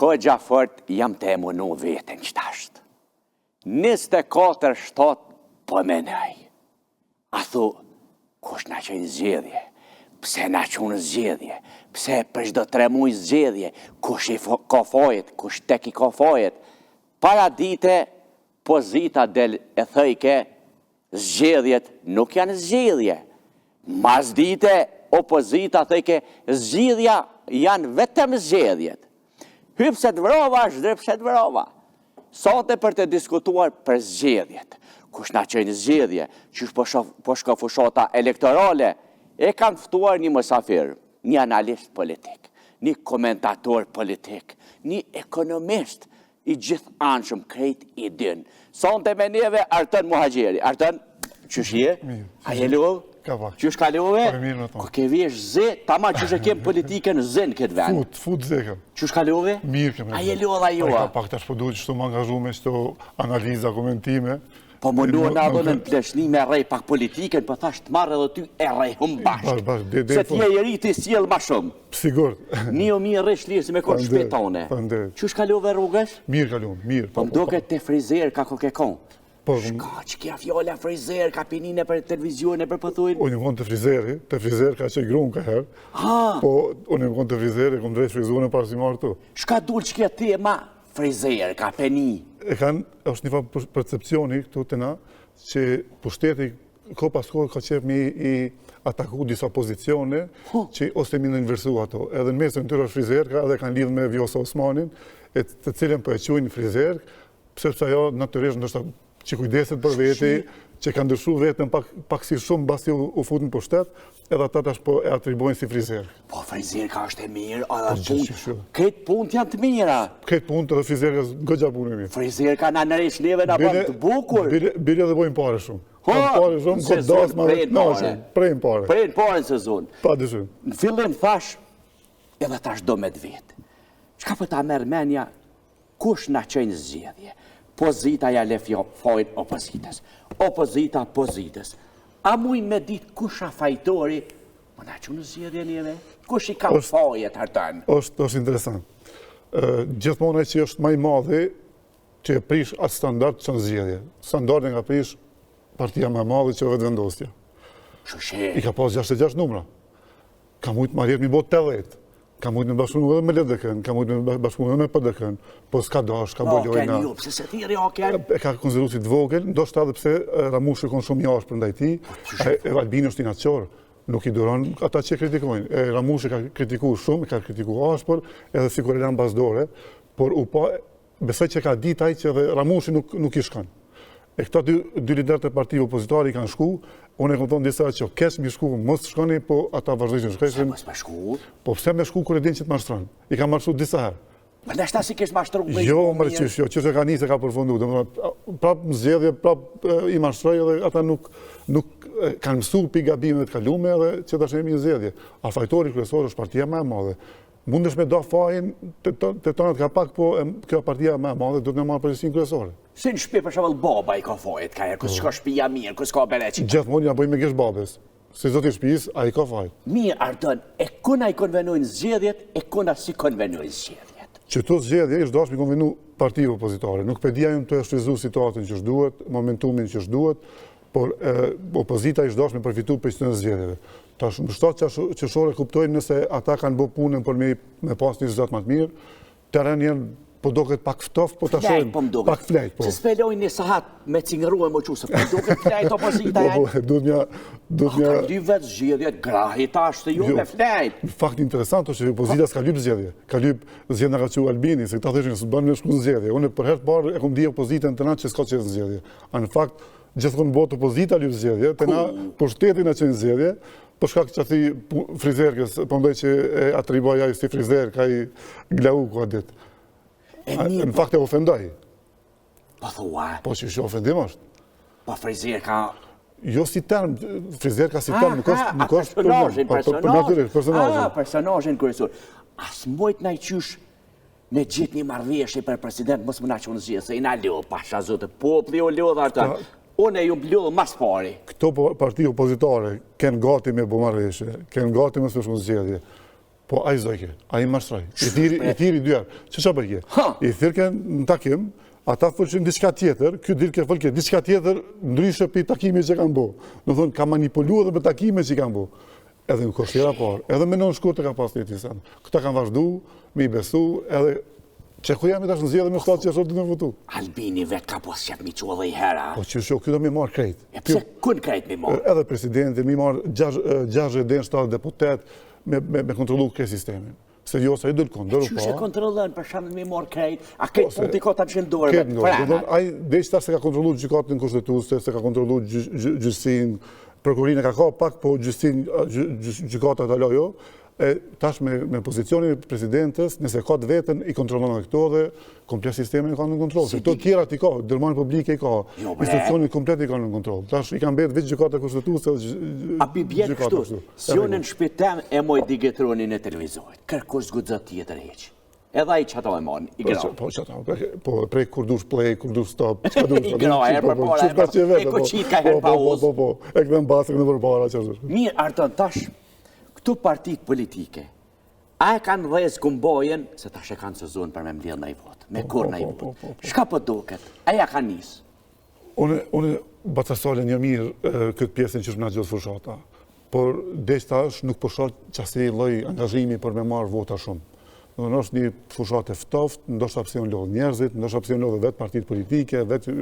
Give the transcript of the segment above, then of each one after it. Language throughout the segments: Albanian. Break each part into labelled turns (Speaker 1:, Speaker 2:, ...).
Speaker 1: Ko Gjafort jam të emunu vetën që tashtë. 24/7 po menaj. A thu, kush na qenë zgjedhje? Pse na qenë zgjedhje? Pse për çdo 3 muaj zgjedhje? Kush i ka fajet? Kush tek i ka fajet? Para dite, pozita del e thëjke, zgjedhjet nuk janë zgjedhje. Mas dite, opozita thëjke, zgjedhja janë vetëm zgjedhjet. Hypset vrova, shdrëpset vrova. Sate për të diskutuar për zgjedhjet. Kush na qenë zgjedhje, qysh po shka fushata elektorale, e kanë ftuar një mësafir, një analist politik, një komentator politik, një ekonomist, i gjithë anshëm krejt i din. Sonte me neve Artën Muhaxheri. Artën, qysh je? A je luv? Qysh ka luve? Ko ke vesh zë, tama qysh e kem politikën zë në këtë vend.
Speaker 2: Fut zë kem.
Speaker 1: Qysh ka luve?
Speaker 2: Mirë kem.
Speaker 1: A je luv dhe joa?
Speaker 2: Pak tash po duhet që të më angazhu me qëto analiza, komentime.
Speaker 1: Po më luë në adonën pleshni me rej pak politikën, po thash të marrë edhe ty e rej hum bashkë. Se t'je i riti s'jel ma shumë.
Speaker 2: Sigur.
Speaker 1: Një o mirë resh lirë si me konë shpetone. Qysh ka luve rrugës?
Speaker 2: Mirë ka luve, mirë.
Speaker 1: Po më doke të frizer ka koke konë. Shka që kja fjolla frizer, ka pinine për televizion e për pëthuin?
Speaker 2: Unë më konë të frizer ka që i grunë ka herë. Po unë më konë të frizer e kom drejt frizune parë si marë tu.
Speaker 1: Shka dul që kja tema frizer, ka peni?
Speaker 2: E kanë, është një fa percepcioni këtu të na, që pushteti ko pas kohë ka qef mi i ataku disa pozicione, që ose mi në inversu ato. Edhe në mesën të tyre është frizerka, edhe kanë lidhë me Vjosa Osmanin, të cilën për e quajnë frizerk, sepse ajo natyrisht ndoshta që kujdeset për veti, që kanë ndryshu vetën pak si shumë basi u futën për shtet, edhe ata tash po e atribojnë si frizer.
Speaker 1: Po frizerka është e mirë, këtë punë janë të mira.
Speaker 2: Këtë punë të frizerka gëgja punë e mirë.
Speaker 1: Frizerka në nëresh neve në bëmë të bukur.
Speaker 2: Bire dhe bojnë pare shumë. Pare shumë, këtë dasma dhe të nashën. Prejnë pare.
Speaker 1: Prejnë pare në sezon.
Speaker 2: Pa dyshim.
Speaker 1: Në fillim thash, edhe tash do me të vetë. Qka për ta merë menja, kush na qenë zgjedhje? Pozita ja le fojnë opozitës. Opozita pozitës. A muj me ditë kusha fajtori, më na që në zgjedhje njëve? Kush i ka fajet hartan?
Speaker 2: është interesant. Gjithmonë që është maj madhe që e prish atë standard që në zgjedhje. Standardin ka prish partia më madhe që vetë vendosja. I ka pas 66 numra. Ka mujtë marjet mi botë 80. Ka mujtë me bashkëpunu edhe me LDK-n, ka mujtë me bashkëpunu edhe me PD-k-n, po s'ka dash, ka bolojna.
Speaker 1: Pse se thiri oken?
Speaker 2: E ka konsideru si të vogël, ndoshta edhe pse Ramushi kon shumë jashtë për ndaj tij, e Albini është inaçor, nuk i duron ata që kritikojnë. Ramushi ka kritikuar shumë, ka kritikuar ashpër, edhe sikur e lan bazdore, por besoj që ka ditë ai që edhe Ramushi nuk i shkon. E këta dy liderët e partive opozitare i kanë shku, unë e kom thonë disa që kesh mi shku, mos shkoni, po ata vazhdojnë shkreshin.
Speaker 1: Mos me shku?
Speaker 2: Po pse me shku kur e din që të mashtron? I ka mashtru disa herë.
Speaker 1: Për nështë si kesh mashtru?
Speaker 2: Jo, mërë qysh, që se ka njëse ka përfundu. Prap më zgjedhje, prap i mashtroj edhe ata nuk kanë mësu pi gabimet kalume edhe që ta shemi një zgjedhje. A fajtori kryesor është partia më e madhe. Mundesh me do fajin të tonat ka pak, po kjo partia më e madhe do të në marrë përgjithësinë kryesore.
Speaker 1: Si në shpi për shembull baba i ka fajet, ka herë, kus shka shpija mirë, kus ka bereqi.
Speaker 2: Gjithmonë ja bëjmë me gesh babes. Se zoti i shtëpisë, ai ka fajt.
Speaker 1: Mirë, Artën, e kuna i konvenojnë zgjedhjet, e kuna si konvenojnë zgjedhjet.
Speaker 2: Që to zgjedhje është dashur me konvenu partive opozitare. Nuk pedia jam të shfryzu situatën që duhet, momentumin që duhet, por opozita është dashur me përfitu për çdo zgjedhjeve. Tash mbështat qëshore kuptojnë nëse ata kanë bë punën për me pas një zot më të mirë, terren janë po doket pak ftoft, po ta shohim pak flejt, po.
Speaker 1: Se spelojnë një sahat me cingëruar më qusë, po doket flejt opozita janë.
Speaker 2: Duhet një...
Speaker 1: Ka dy vetë zgjedhjet, grahi tash të ju me flejt.
Speaker 2: Në fakt interesant është që opozita s'ka lyp zgjedhje. Ka lyp zgjedhja nga që Albini, se këta thëshin se s'bën me shku në zgjedhje. Unë për herë të parë e kom di opozitën të na që s'ka qenë zgjedhje. A në fakt, gjithmonë botë opozita lyp zgjedhje, të na pushteti na qenë zgjedhje. Po shkak që ati frizerkës, po mdoj që atriboj ai si frizer, ka i glau ku a dit. Në fakt e ofendoj.
Speaker 1: Po thua?
Speaker 2: Po që ofendim është.
Speaker 1: Po frizerka...
Speaker 2: Jo si term, frizerka si term, nuk është
Speaker 1: personazhin. Personazhin kryesor. As mojt na i qysh me gjithë një marrëveshje për president, mos më na qonë zhjetë, se i na lodh, pasha zotë, popli o lodh ata. Unë e ju mblodhë mas pari.
Speaker 2: Këto parti opozitare kënë gati me bumarrëshe, kënë gati me së shumë zgjedhje. Po ai zojke, ai mashtroi. I thiri dy herë. Ç'është bëjë? I thirrke në takim, ata folshin diçka tjetër, ky dilke folke diçka tjetër ndryshe pi takimit që kanë bërë. Do thonë ka manipuluar edhe me takimet që kanë bërë. Edhe në kështjera parë, edhe me non shkurtë ka pas një sen. Këta kanë vazhdu, me i besu, edhe që ku jam i tash në zjedhe me shtatë që është të në votu.
Speaker 1: Albini vetë ka pas qep mi qua dhe i hera.
Speaker 2: Po që kjo do mi marë krejt.
Speaker 1: E pse kun krejt mi marë?
Speaker 2: Edhe presidenti, mi marë 6 deputet me kontrolu këtë sistemin. Se jo, sa i dëllë këndër,
Speaker 1: Që se kontrolën për shamë mi marë krejt, a krejt pun t'i ka të pëshin dorë me frena?
Speaker 2: Ai dhe që se ka kontrolu gjykatën kushtetuse, se ka kontrolu gjystin, prokurina ka pak, po gjykata të alojo, tash me pozicionin e presidentës, nëse ka të vetën, i kontrolon dhe këto dhe komplet sistemin i ka në kontrol. Se këto tjera t'i ka, dërmanë publike i ka, institucionin komplet i ka në kontrol. Tash i kanë betë veç gjykata kushtetuse.
Speaker 1: A pi bjetë kështu, si unë në shpitem e moj digetronin e televizorit, kërkush zgudzat tjetër heqë. Edhe ai çata e marrin, i gra.
Speaker 2: Po çata, po prej kur dush play, kur dush stop,
Speaker 1: çka dush. I gra, herë për para. E koçit ka herë pauzë.
Speaker 2: Po. E kthem basën në përpara çfarë.
Speaker 1: Mirë, Arton, tash këtu partitë politike. A e kanë rrez kumbojen se tash e kanë sezon për me mbledh ndaj vot. Me kur ndaj vot. Çka po duket? A ja kanë nis?
Speaker 2: Unë batasole një mirë këtë pjesën që është na gjithë fushata. Por deshtash nuk po shoh çasti lloj angazhimi për me marr vota shumë. Në është një fushat e ftoft, ndoshta pse janë lodhë njerëzit, ndoshta pse janë lodhë vetë partitë politike, vetë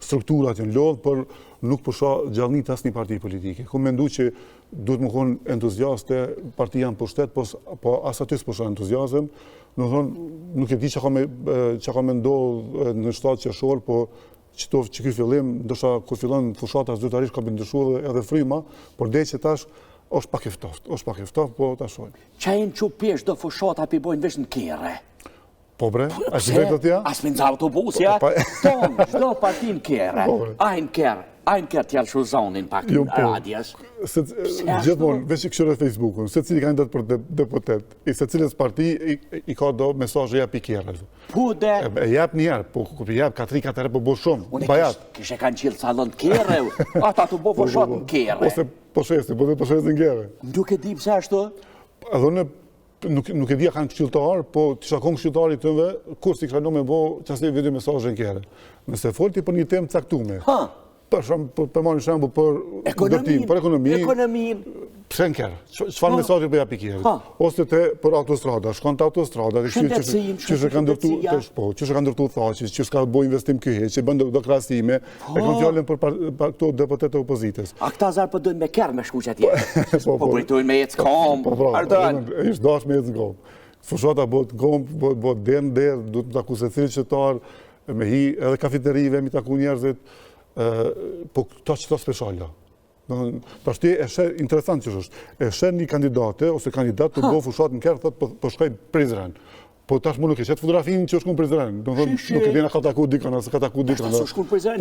Speaker 2: strukturat janë lodhë, por nuk po shoh gjallënit asnjë parti politike. Ku mendoj që duhet më konë entuziaste, partia në pushtet, po as aty s'po shoh entuziazëm. Do thonë, nuk e di çka ka me ndodhë në shtatë qershor, po që ky fillim, ndoshta kur fillon fushata zyrtarisht ka ndryshuar edhe fryma, por deri që tash është pak e ftoft, po ta shohim.
Speaker 1: Çajin çu pesh do fushata pi bojnë vesh në kerre.
Speaker 2: Po bre, a si vetë atja?
Speaker 1: As me në autobus, ja? Ton, çdo parti në kerre. Ajnë kerë t'jallë shuzonin pak në radjes.
Speaker 2: Gjithmonë, veç i këshore Facebookun, se cili kandidat për deputet, i se cilës parti i ka do mesazhe jap i kerre.
Speaker 1: Po de?
Speaker 2: E jap njerë, po kur jap ka 3-4 herë po bo shumë, bajat.
Speaker 1: Unë kishe kanë qilë salon të kerre, ata të bo fushat në kerre.
Speaker 2: Ose po shesti në kerre.
Speaker 1: Nuk e di pse ashtu?
Speaker 2: Edhe unë nuk e di a kanë këshilltar, po të shakon këshilltari të nëve, kur si kësha me bo qasë video mesazhe në kerre. Nëse folti për një temë caktume, për marrë një shembull për ekonominë, pse në kerë? Çfarë mesazhi po jap i kerrit? Ose për autostrada, shkon te autostrada, që kanë ndërtu thaqës, që s'ka bëj investim ky heq, që bën do krahasime, e kanë fjalën për këto deputet e opozitës.
Speaker 1: A këta zar po duhen me kerr me shkuq atje. Po pritojnë me ecë kom. Ardhan.
Speaker 2: Ish dash me ecë kom. Fushata bëhet kom, bëhet der, duhet të taku secili qytetar, me hi edhe kafeterive mi taku njerëzit. Po këto që të speciala. Pashti e shë interesant që është. E shë një kandidate ose kandidat të bo fushat në kërë, thot po shkoj Prizren. Po tash më nuk e qëtë fotografinë që është në Prizren. Nuk e dina ka taku dikën, ose ka taku dikën.
Speaker 1: Ashtë është në Prizren,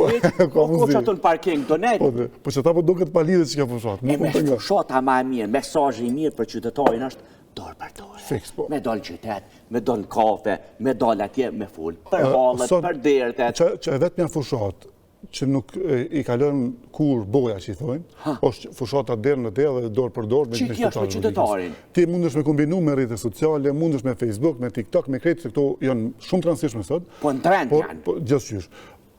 Speaker 1: po ko që ato në parking të nejtë.
Speaker 2: Po që ta po do këtë palidhe që ka fushat.
Speaker 1: E me fushata ma mirë, mesazhi i mirë për qytetarin është dorë për dorë. Me dollë qytet, me dollë kafe, me dollë atje, me full. Për halët, për dertet.
Speaker 2: Që e vetë një fushat që nuk i kalon kur boja që i thojnë, është fushata derë në derë dhe dorë për dorë.
Speaker 1: Që kjo është për qytetarin?
Speaker 2: Ti mundesh me kombinu me rrjete sociale, mundesh me Facebook, me TikTok, me krejtë, se këto janë shumë të rëndësishme sot.
Speaker 1: Po në trend janë?
Speaker 2: Po gjithçysh.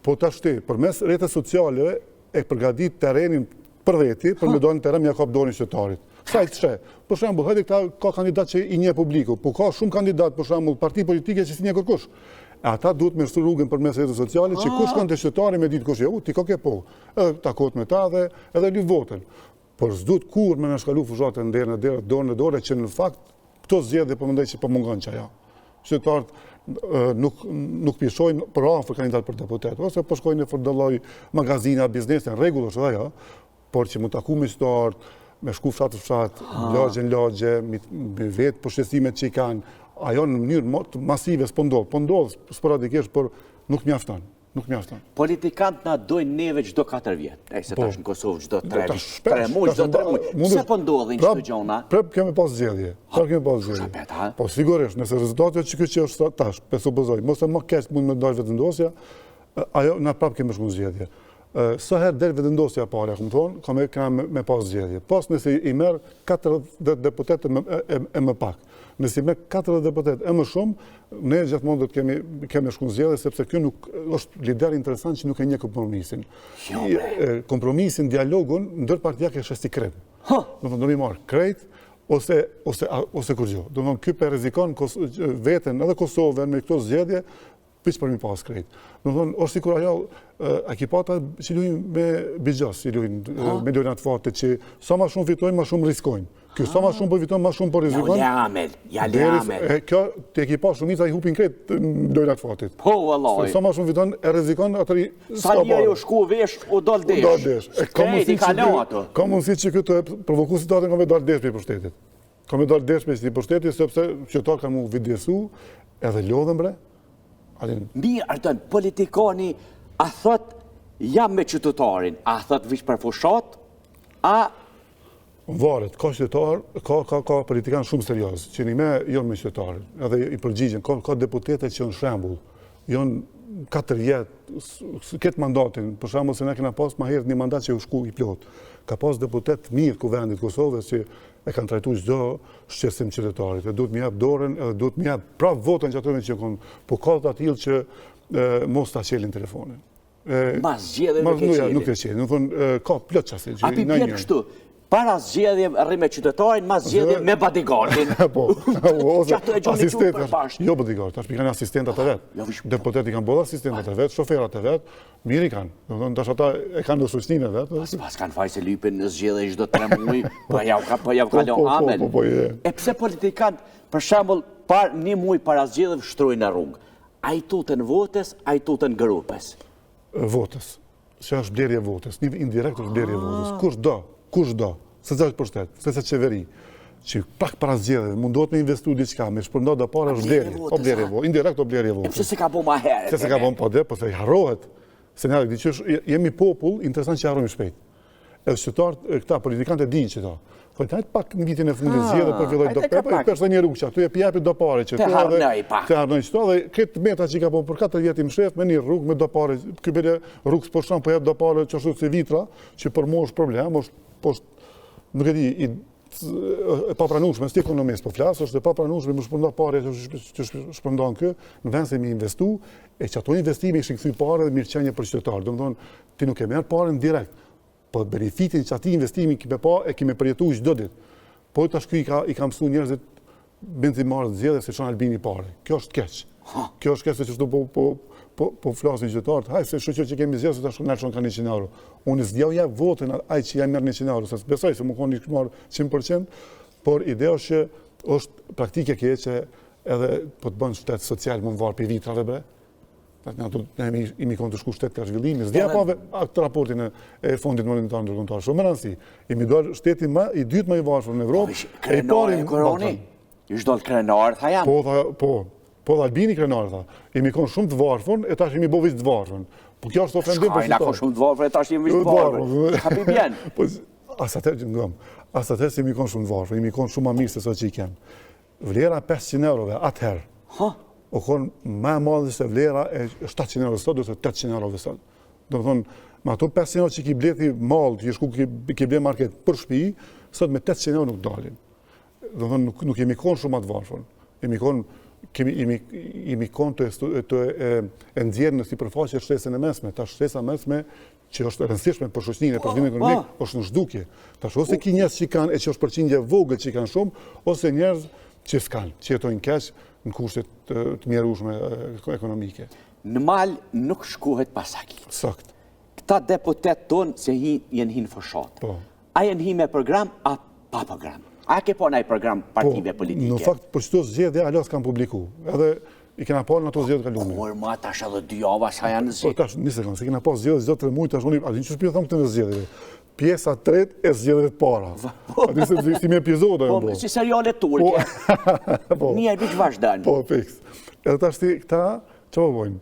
Speaker 2: Po tash ti, përmes rrjete sociale e përgatit terrenin për veti, për me dojnë terren me Jakop Doni qytetarit. Sa i të shë? Për shembull, hajde këta ka kandidat që i nje publiku, po ka shumë kandidat, për shembull, parti politike që si nje kërkush. Ata duhet me shtu rrugën për mes rrjetet sociale që kush kanë të qytetari me ditë kush je, ti ka ke po. Edhe takot me ta dhe edhe lyp votën. Por s'duhet kur me na shkalu fushatën derë në derë, dorë në dorë, që në fakt këto zgjedhje po mendoj që po mungon çaja. Qytetarët nuk pishojnë për afër kandidat për deputet, ose po shkojnë në fordalloj magazina, biznese, në rregull është ajo, por që mu taku me qytetarët, me shku fshat, lagje, me vetë përshësimet që i kanë, ajo në mënyrë masive s'po ndodh sporadikisht, por nuk mjafton.
Speaker 1: Politikantë na dojnë neve çdo 4 vjet. Se tash në Kosovë çdo 3 muaj, Pse po ndodhin këto gjona?
Speaker 2: Prap kemi pas zgjedhje. Po sigurisht, nëse rezultatet që kjo është tash, presupozoj, mos e më keq mund me dalë vetëndosja, ajo na prap kemi shku zgjedhje. Sa herë del vendosja e parë, kam thonë, kanë me pas zgjedhje. Pas nëse i merr 40 deputet e më pak. Nëse i merr 40 deputet e më shumë, ne gjithmonë do të kemi shkuar zgjedhje sepse ky nuk është lider interesant që nuk e njeh kompromisin. Kompromisin, dialogun ndërpartijak e shesti krem. Do mi marr krejt ose kurrë. Do të thonë ky pe rrezikon veten edhe Kosovën me këto zgjedhje piç për mi pas krejt. Do të thonë, është sikur ajo ekipata që luajnë me Bixhas, që luajnë me Lojnat Fate, që sa më shumë fitojnë, më shumë riskojnë. Ky sa më shumë po fiton, më shumë po rrezikon.
Speaker 1: Ja le amel.
Speaker 2: Kjo te ekipa shumica i hupin krejt Lojnat Fatit.
Speaker 1: Po vallahi.
Speaker 2: Sa më shumë fiton e rrezikon atëri.
Speaker 1: Sa njëri u shku vesh u dal desh.
Speaker 2: Ka mundësi që këtë provoku situatën ka me dal desh për pushtetit. Ka me dal desh për pushtetit sepse qytetarët kanë u vidësu edhe lodhen bre.
Speaker 1: Mirë, Artan, politikani a thot jam me qytetarin, a thot vish për fushat, a...
Speaker 2: Varet, ka qytetar, ka politikan shumë serios, që një me jonë me qytetarin, edhe i përgjigjen, ka deputetet që janë shembull, janë 4 jetë, këtë mandatin, për shembull se ne kena pas ma herët një mandat që u shku i plot, ka pas deputet mirë ku vendit Kosovës që e kanë trajtu çdo shqetësim qytetarit, e duhet më jap dorën, edhe duhet më jap prap votën që atyre që kanë, po ka të tillë që mos ta qelin telefonin.
Speaker 1: Mas zgjedhje nuk e qelin.
Speaker 2: Nuk e qelin, do thonë ka plot çasti.
Speaker 1: A pi bjen kështu. Para zgjedhje rri me qytetarin, mas zgjedhje me bodyguardin.
Speaker 2: Po, ose asistentat, jo bodyguard, tash kanë asistentat e vet. Deputeti kanë bolla asistentat e vet, shoferat e vet, mirë i kanë. Do thonë tash ata e kanë në shoqërinë e vet.
Speaker 1: Pas kanë faj se lypen në zgjedhje çdo 3 muaj, po ja kalon amel. E pse politikanët, për shembull, një muaj para zgjedhjeve shtrojnë në rrugë. Ai tuten votës, ai tuten grupes.
Speaker 2: Votës. Që është blerje votës, një indirekt është blerje votës. Kush do, se sa pushtet, se sa qeveri, që pak para zgjedhjeve mundohet me investu diçka, me shpërnda do para është blerje. O blerje votës, indirekt o blerje votës.
Speaker 1: Pse se ka bo ma herët?
Speaker 2: Se ka bo po se harrohet. Se ne jemi popull, interesant që harrojmë shpejt. Edhe qytetarët, këta politikanët e dinë që ta. Thojnë, hajtë pak në vitin e fundit zgjedhjeve për filloj do pepa, i përsa një rrugë që aty e pjapit do pare që
Speaker 1: të harnoj pak.
Speaker 2: Të harnoj qëto dhe këtë meta që i ka po për 4 vjet i mshef me një rrugë me do pare, këpire rrugës për shumë po jep do pare që është si vitra, që për mu është problem, nuk e di, e papranueshme, s'ti ekonomist po flasë, është e papranueshme më shpërnda pare që shpërndan kë, në vend se mi investu, e që ato investime ishin kthy pare dhe mirëqenie për qytetar. Do të thonë, ti nuk e merr paren direkt, po benefitin që ati investimi e kime përjetu çdo ditë. Po tash ky i ka mësu njerëzit benzimarët zgjedhje se çon albini pare. Kjo është keq. Kjo është keq se çdo po flasin qytetarët, haj se shoqë që kemi zgjedhur tash na çon ka 100 euro. Unë s'djau ja votën ai që ja merr 100 euro, se besoj se më kanë marr 100%, por ideja është që është praktike keqe edhe po të bën shtet social më var për vitrave bre. Ne imi konë të shku shtetë ka zhvillimi, s'dja pave këtë raportin e fondit monetar ndërkombëtar. Shumë më rëndësi, imi dojë shteti i dytë më i varfër në Evropë.
Speaker 1: Krenar e koroni? Ish do të krenar, tha jam?
Speaker 2: Po dhe Albini krenar, tha. Imi konë shumë të varfër, e tash imi bo vizë të varfër. Po kjo është ofendim për
Speaker 1: shkajna konë shumë të varfër, e tash imi vizë të varfër. Ka pi bjen?
Speaker 2: As atër që imi konë shumë të varfër, imi konë shumë ma mirë se so që i kenë. Vlera 500 eurove atëherë. O konë ma e madhe se vlera e 700 euro sot, ose 800 euro sot. Do më thonë, ma ato 500 euro që ki bleti malë, që shku ki ble market për shpi, sot me 800 euro nuk dalin. Do më thonë, nuk jemi konë shumë atë varfën. Jemi konë të nxjerë në si përfaqe shtresën e mesme. Ta shtresa mesme, që është rëndësishme për shoqërinë e për zhvillimin ekonomik, është në zhdukje. Tash ose ki njerëz që kanë, e që është përqindje vogël që kanë shumë, ose njerëz që s'kanë, që jetojnë keq në kushtet të mjerueshme ekonomike.
Speaker 1: Në mal nuk shkohet pasakit.
Speaker 2: Sakt.
Speaker 1: Këta deputet tonë se jenë hinë fërshat. A jenë hinë me program, a pa program? A ke po nëjë program partive politike?
Speaker 2: Në fakt, për qëto zgjedhje, alas kanë publiku. Edhe i kena pa në ato zgjedhje kalume.
Speaker 1: Por ma, tash edhe 2 java sa janë zgjedhje.
Speaker 2: Tash, një sekundë, se kena pa zgjedhje, zgjedhje 3 muaj, tash unë, a di që shpirë thamë këtë në zgjedhje. Pjesa 3 e zgjedhjeve të para. A di se si me epizoda
Speaker 1: Po, si seriale turke. Një e biç vazhdan.
Speaker 2: Po, fiks. Edhe tash ti këta, që po bojnë?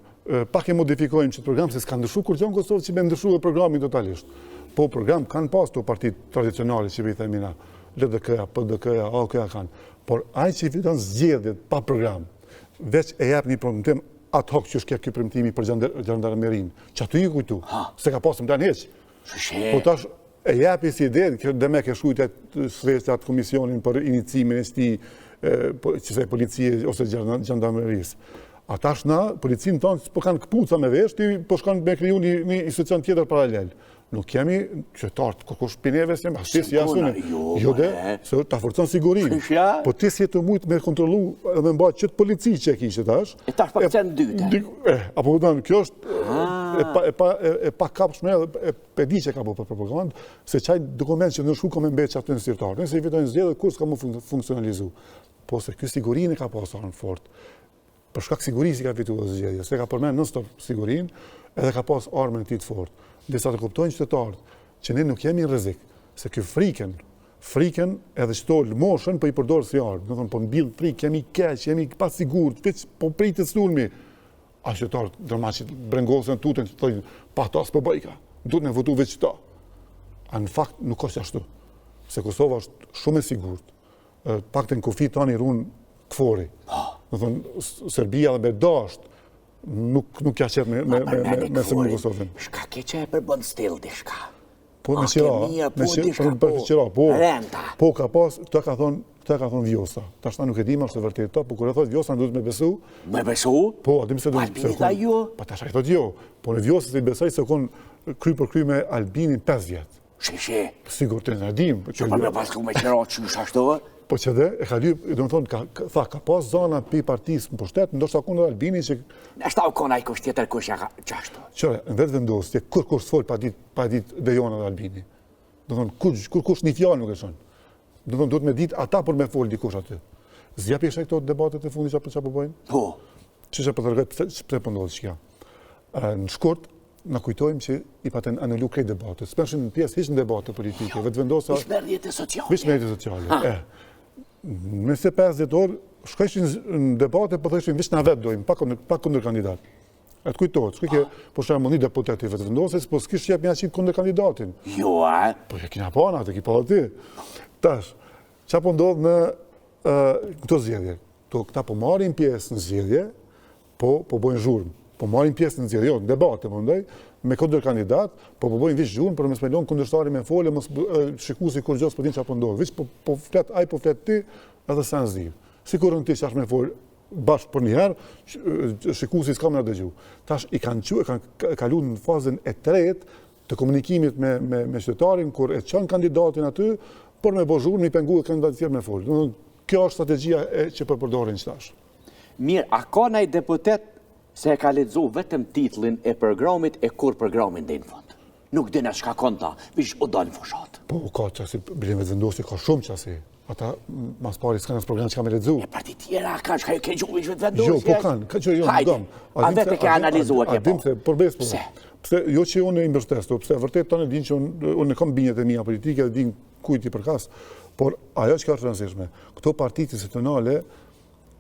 Speaker 2: Pak e modifikojmë që të program, se s'ka ndryshu kur që në Kosovë që me ndryshu dhe programin totalisht. Po, program kanë pas të partit tradicionale që i themina, LDK-ja, PDK-ja, AOK-ja kanë. Por ai që i fiton zgjedhjet pa program, veç e jep një program, ad hoc që shkja ky premtimi për gjandarmerinë, që aty i kujtu, se ka pasëm plan heq. Po tash e japi si ide, dhe me ke shkujtet sresti atë komisionin për inicimin e sti, që se policie ose gjandarmerisë. A tash na, policinë tonë, po kanë këpuca me vesh, ti po shkanë me kriju një institucion tjetër paralel. Nuk kemi qytetarë, kërkosh pineve se më ashtis jasune. Jo dhe, se ta forcon sigurinë. Po ti si jetë mujtë me kontrolu edhe me mba qëtë polici që e kishtë tash.
Speaker 1: E tash pa pëcen dyte.
Speaker 2: Apo vëdan, kjo është e pa kapshme edhe e di që ka po për propagandë, se qaj dokument që në shku ka me mbeq atë në sirtarë. Nëse i vitojnë zjedhe, kur s'ka mu funksionalizu. Po se kjo sigurinë ka pasur në fort. Për shkak sigurisë ka fitu dhe zgjedhje, se ka përmen non-stop sigurinë, edhe ka pas armën ti të fort. Disa të kuptojnë qytetarët që ne nuk jemi në rrezik, se kjo friken edhe qëto lëmoshën për i përdorë si armë. Në thonë, po në bilë frikë, jemi keq, jemi pa sigurt, po pritë të sulmi. A qytetarët, dërma që brengosën tutën, që thojnë, pa ta s'po bëjka, duhet me votu veç ta. A në fakt nuk është ashtu, se Kosova është shumë e sigurt. Pak të në kufi tani runë këfori. Në thonë, Serbia dhe Bedasht nuk ka qetë me sëmë Kosovën.
Speaker 1: Shka ke që e përbën stil di shka?
Speaker 2: Po me qira, po ka pas, të ka thonë Vjosa. Ta shta nuk e dima është të vërtet, po kërë e thotë Vjosa në duhet me besu.
Speaker 1: Me besu?
Speaker 2: Po, adim se duhet
Speaker 1: Albini tha jo?
Speaker 2: Pa ta shka i thotë jo. Po në Vjosa se i besaj se konë kry për kry me Albinin 5 vjetë.
Speaker 1: Shishe?
Speaker 2: Sigur të në adim.
Speaker 1: Që pa me pasku me qira që në shashtovë?
Speaker 2: Po që dhe, e ka lyp, do më thonë, ka pas zona pi partisë në pushtet, ndoshta kundër Albini që...
Speaker 1: Në shta u kona i kush tjetër kush ja ka qashtu?
Speaker 2: Qëre, në vetë vendosë, që kur s'fol pa dit Dejona dhe Albini. Do më thonë, kur kush një fjallë nuk e shonë. Do më thonë, duhet me dit ata për me fol dikush aty. Zjap i shë këto debatet e fundi që po bëjnë?
Speaker 1: Po.
Speaker 2: Që për të rrgët, pëse për ndodhë që kja? Në shkurt, në kujtojmë që i paten anullu krejt debatet. S'peshin në pjesë hiç në debate politike, vetë vendosa...
Speaker 1: Vishmerdjet e sociale.
Speaker 2: Vishmerdjet sociale, Nëse 50 orë, shkëshin në debate, po thëshin vish na vetë dojmë, pa kundër kandidat. E të kujtojtë, s'kë ke, po shemë një deputeti vetë vendosës, po s'kish jep një aqit kundër kandidatin.
Speaker 1: Jo, a?
Speaker 2: Po e kina pana, të ki pa ti. Tash, qa po ndodhë në këto zgjedhje? Këta po marrin pjesë në zgjedhje, po bojnë zhurmë. Po marrin pjesë në zgjedhje, jo, në debate, më ndaj, me kundër kandidat, po bojnë vish zhurmë, për me smelon kundërshtari me fole, mos shiku si kur gjos po din qa po ndodhë. Vish po flet, aj po flet ti, edhe sen zdiv. Si kur në ti që ashtë me folë bashkë për njëherë, shiku si s'kam në dëgju. Tash i kanë kalu në fazën e tretë të komunikimit me qytetarin, kur e qanë kandidatin aty, por me bozhur, me i pengu e kandidatit tjerë me folë. Kjo është strategjia që përpërdorin qëtash.
Speaker 1: Mirë, a ka nëjë deputet se e ka lexu vetëm titlin e programit e kur programin dhe në fund? Nuk dina shka konta, vish o dalë në fushat.
Speaker 2: Po, ka qasi, bilim vetë vendosi, ka shumë qasi. Ata, mas pari, s'ka nësë program që ka me lexu.
Speaker 1: E parti tjera, ka që ke gjumë vish vetë vendosi?
Speaker 2: Jo, po kanë, ka që jo në dom.
Speaker 1: A vete ke analizua ke po?
Speaker 2: Adim se, përbes po. Pse, jo që unë e imbërstestu, pse vërtet tonë e din që unë e kom binjet e mija politike dhe din kujti për kas, por ajo që ka është rëndësishme, këto partitë institucionale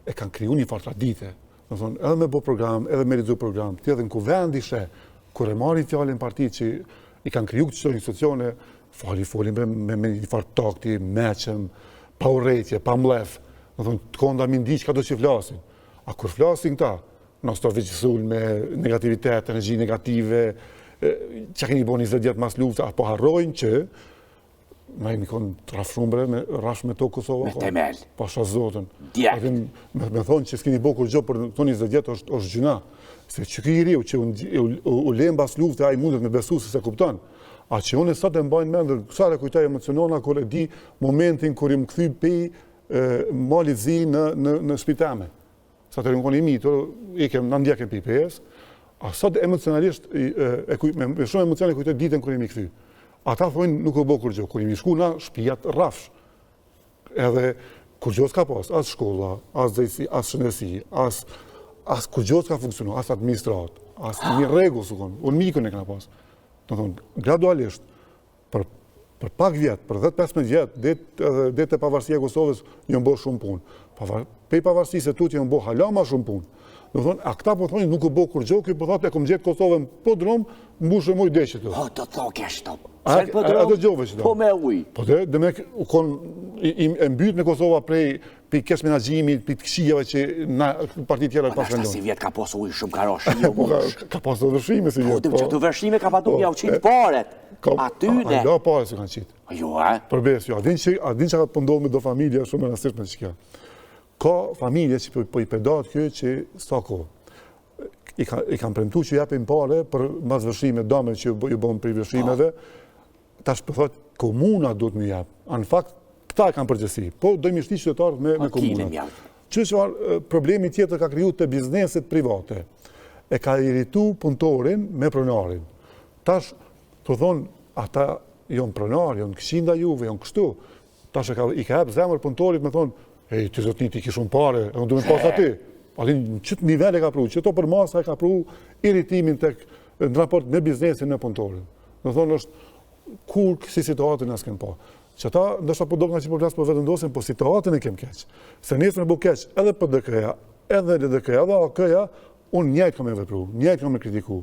Speaker 2: e kanë kriju një farë tradite. Në thonë, edhe me bo program, edhe me lexu program, të edhe në kuvend ishe, kur e marrin fjallin partitë që i kanë kriju këtë institucione, folin me një farë takti, meqem, pa urrejtje, pa mlef, në thonë, të konda mi ndi që ka do që flasin. A kur flasin këta, nësë të veqësull me negativitet, energji negative, që keni bo 20 djetë mas luftë, apo harrojnë që na jemi konë rafshumbre, rash me to Kosova.
Speaker 1: Me temel.
Speaker 2: Pasha zotën.
Speaker 1: Djekë.
Speaker 2: Me thonë që s'keni bo kur gjo për të 20 djetë është gjuna. Se që këj riu që u lem bas luftë, a i mundet me besu se kupton. A që unë e sot e mbajnë mendër, kësar e kujtaj emocionona, kur e di momentin kur i më këthy pej malit zi në shpitame. Sa të rinkon i mi, në ndjekem PPS, a sot emocionalisht, me shumë emocion e kujtaj ditën kur i mi këthy. Ata thojnë nuk u bo kur gjo, kur i mi shku na shpijat rafsh. Edhe kur gjo s'ka pas, as shkolla, as dhejsi, as shëndesi, as kur gjo s'ka funksionu, as administrat, as një regu s'ukon, unë mikën e këna pas. Në thonë, gradualisht, për pak vjetë, për 10-15 vjetë, dhe të pavarësia e Kosovës jënë bo shumë punë. Pej pavarësisë e tut jënë bo halama shumë punë. Në thonë, a këta po thonë nuk u bo kur gjo, kjo po thotë e kom gjetë Kosovën po dromë, mbushë moj deqë të.
Speaker 1: Po, të thoke shto.
Speaker 2: A të gjove që do.
Speaker 1: Po me uj.
Speaker 2: Po dhe me e mbyt me Kosova prej për kesh menaxhimit, për të këshijave që na partit tjera pas vendon.
Speaker 1: Si vjet ka pasur ujë shumë karoshi.
Speaker 2: Ka pasur vërshime si vjet.
Speaker 1: Po, çdo vërshime ka patur ja u qit paret. Aty ne.
Speaker 2: Jo, paret që kanë qit.
Speaker 1: Jo,
Speaker 2: Përbes, jo, a din që ka ndodh me do familje shumë e rastishme çka. Ka familje që po i pedat kjo që sa kohë. I kanë premtuar që japin pare për mbas vërshime dame që ju bën për vërshimeve. Tash po thot komuna duhet më jap. Në fakt këta kanë përgjegjësi, po do mi shti qytetarët me komunat. Çfarë problemi tjetër ka kriju të bizneset private. E ka irritu punëtorin me pronarin. Tash, të thonë, ata jonë pronar, jonë këshinda juve, jonë kështu. Tash i ka hap zemër punëtorit me thonë, ej, ti zotni ti ki shumë pare, e unë du me pas aty. Alin, në qëtë nivel e ka pru, qëto për masa e ka pru irritimin në raport me biznesin e punëtorin. Në thonë, është kur kësi situatën e s'kem pa. Që ta, ndështë po do nga që po flasë po vetëndosin, po situatën e kem keq. Se nesër me bu keq edhe për DK-ja, edhe LDK-ja, edhe AK-ja, unë njëjtë kam e vepru, njëjtë kam e kritiku.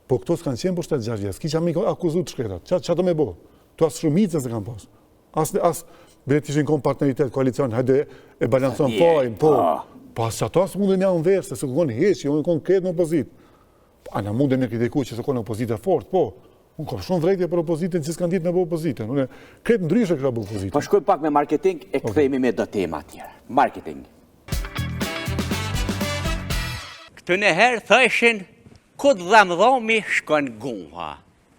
Speaker 2: Po këto s'kanë qenë për 7-6 vjes, ki që mi akuzu të shkretat. Që të me bo? To asë shumicën se kam pas. As vetë ishin kom partneritet, koalicion, hajde e balancon fajnë, po. Pas që ato asë mundën ja unë verë, se se kënë heqë, unë kënë kretë në opozit. A në mundën me kritiku që se kënë opozit e fort, po. Unë kam shumë vrejtje për opozitën që s'kanë ditë me bo opozitën. Unë kretë ndryshe kësha bo opozitën.
Speaker 1: Po shkojmë pak me marketing e këthejmi me do tema tjera. Marketing. Këtë në herë thëshin, këtë dhamdhomi shkon guha.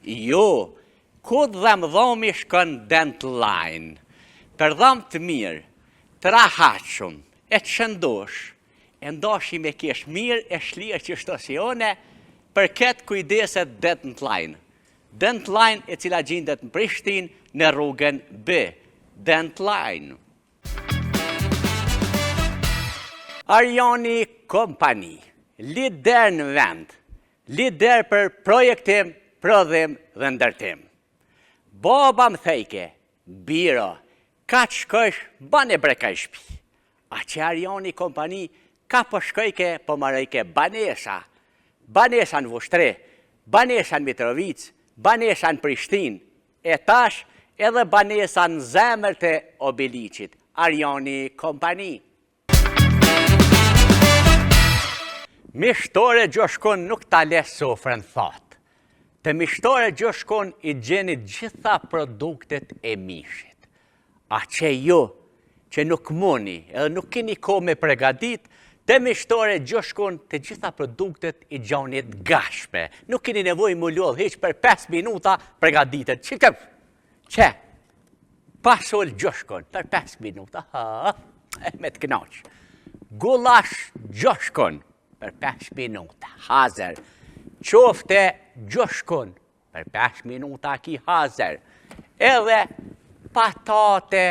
Speaker 1: Jo, këtë dhamdhomi shkon Dentline. Për dhamë të mirë, të rahatshëm, e të shëndosh, e ndashi me kesh mirë e shlirë që shtosione për këtë kujdeset Dentline. Dentline e cila gjindet në Prishtinë në rrugën B. Dentline. Arjani Kompani, lider në vend, lider për projektim, prodhim dhe ndërtim. Baba më thejke, biro, ka që shkësh, bane breka i shpi. A që Arjani Kompani ka po shkojke, po marojke banesa. Banesa në Vushtre, banesa në Mitrovic, banesa në Prishtinë, e tash edhe banesa në zemër të Obiliqit. Arjani Kompani. Mishtore Gjoshkon nuk ta le sofrën thot. Të mishtore Gjoshkon i gjenit gjitha produktet e mishit. A që jo, që nuk muni, edhe nuk keni ko me pregadit, të mishtore Gjoshkon të gjitha produktet i gjanit gashpe. Nuk keni nevoj më lodh heq për 5 minuta pregaditet. Që? Pasol Gjoshkon për 5 minuta. Me të knaq. Gulash Gjoshkon për 5 minuta. Hazer. Qofte Gjoshkon për 5 minuta ki hazer. Edhe patate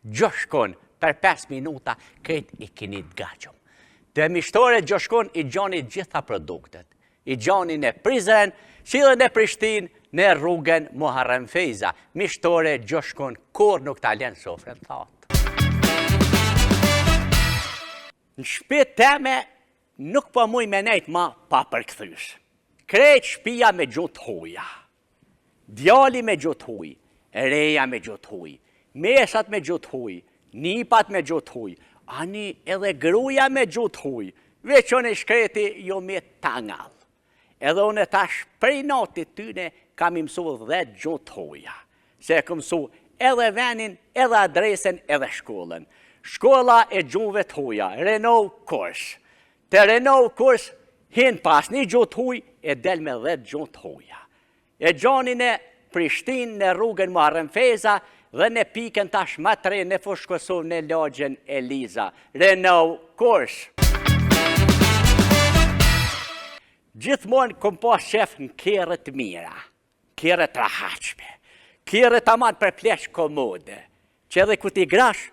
Speaker 1: Gjoshkon për 5 minuta këtë i keni të gachum. Të mishtore Gjoshkon i gjoni gjitha produktet. I gjoni në Prizren, si dhe në Prishtinë, në rrugën Muharrem Fejza. Mishtore Gjoshkon kur nuk ta len sofrën thot. Në shtëpi teme nuk po muj me nejt ma pa përkthys. Krejt shtëpia me gjutë huja. Djali me gjutë huj, reja me gjutë huj, mesat me gjutë huj, nipat me gjutë huj, ani edhe gruja me gjutë huj, veç unë shkreti jo me tangal. Edhe unë tash prej natit tyne kam i mësu 10 gjutë huja, se kam mësu edhe venin, edhe adresen, edhe shkollën. Shkolla e gjuve të huja, Renault Kurs. Të Renault Kurs hin pas një gjutë huj e del me 10 gjutë huja. E gjonin e Prishtinë në rrugën Muharrem Fejza dhe në pikën tash më të re në Fushë Kosovë në lagjen Eliza. Renault Kurs. Gjithmonë kom pas shef në kere të mira, kere të rahatshme, kere të amat për plesh komode, që edhe ku t'i grash,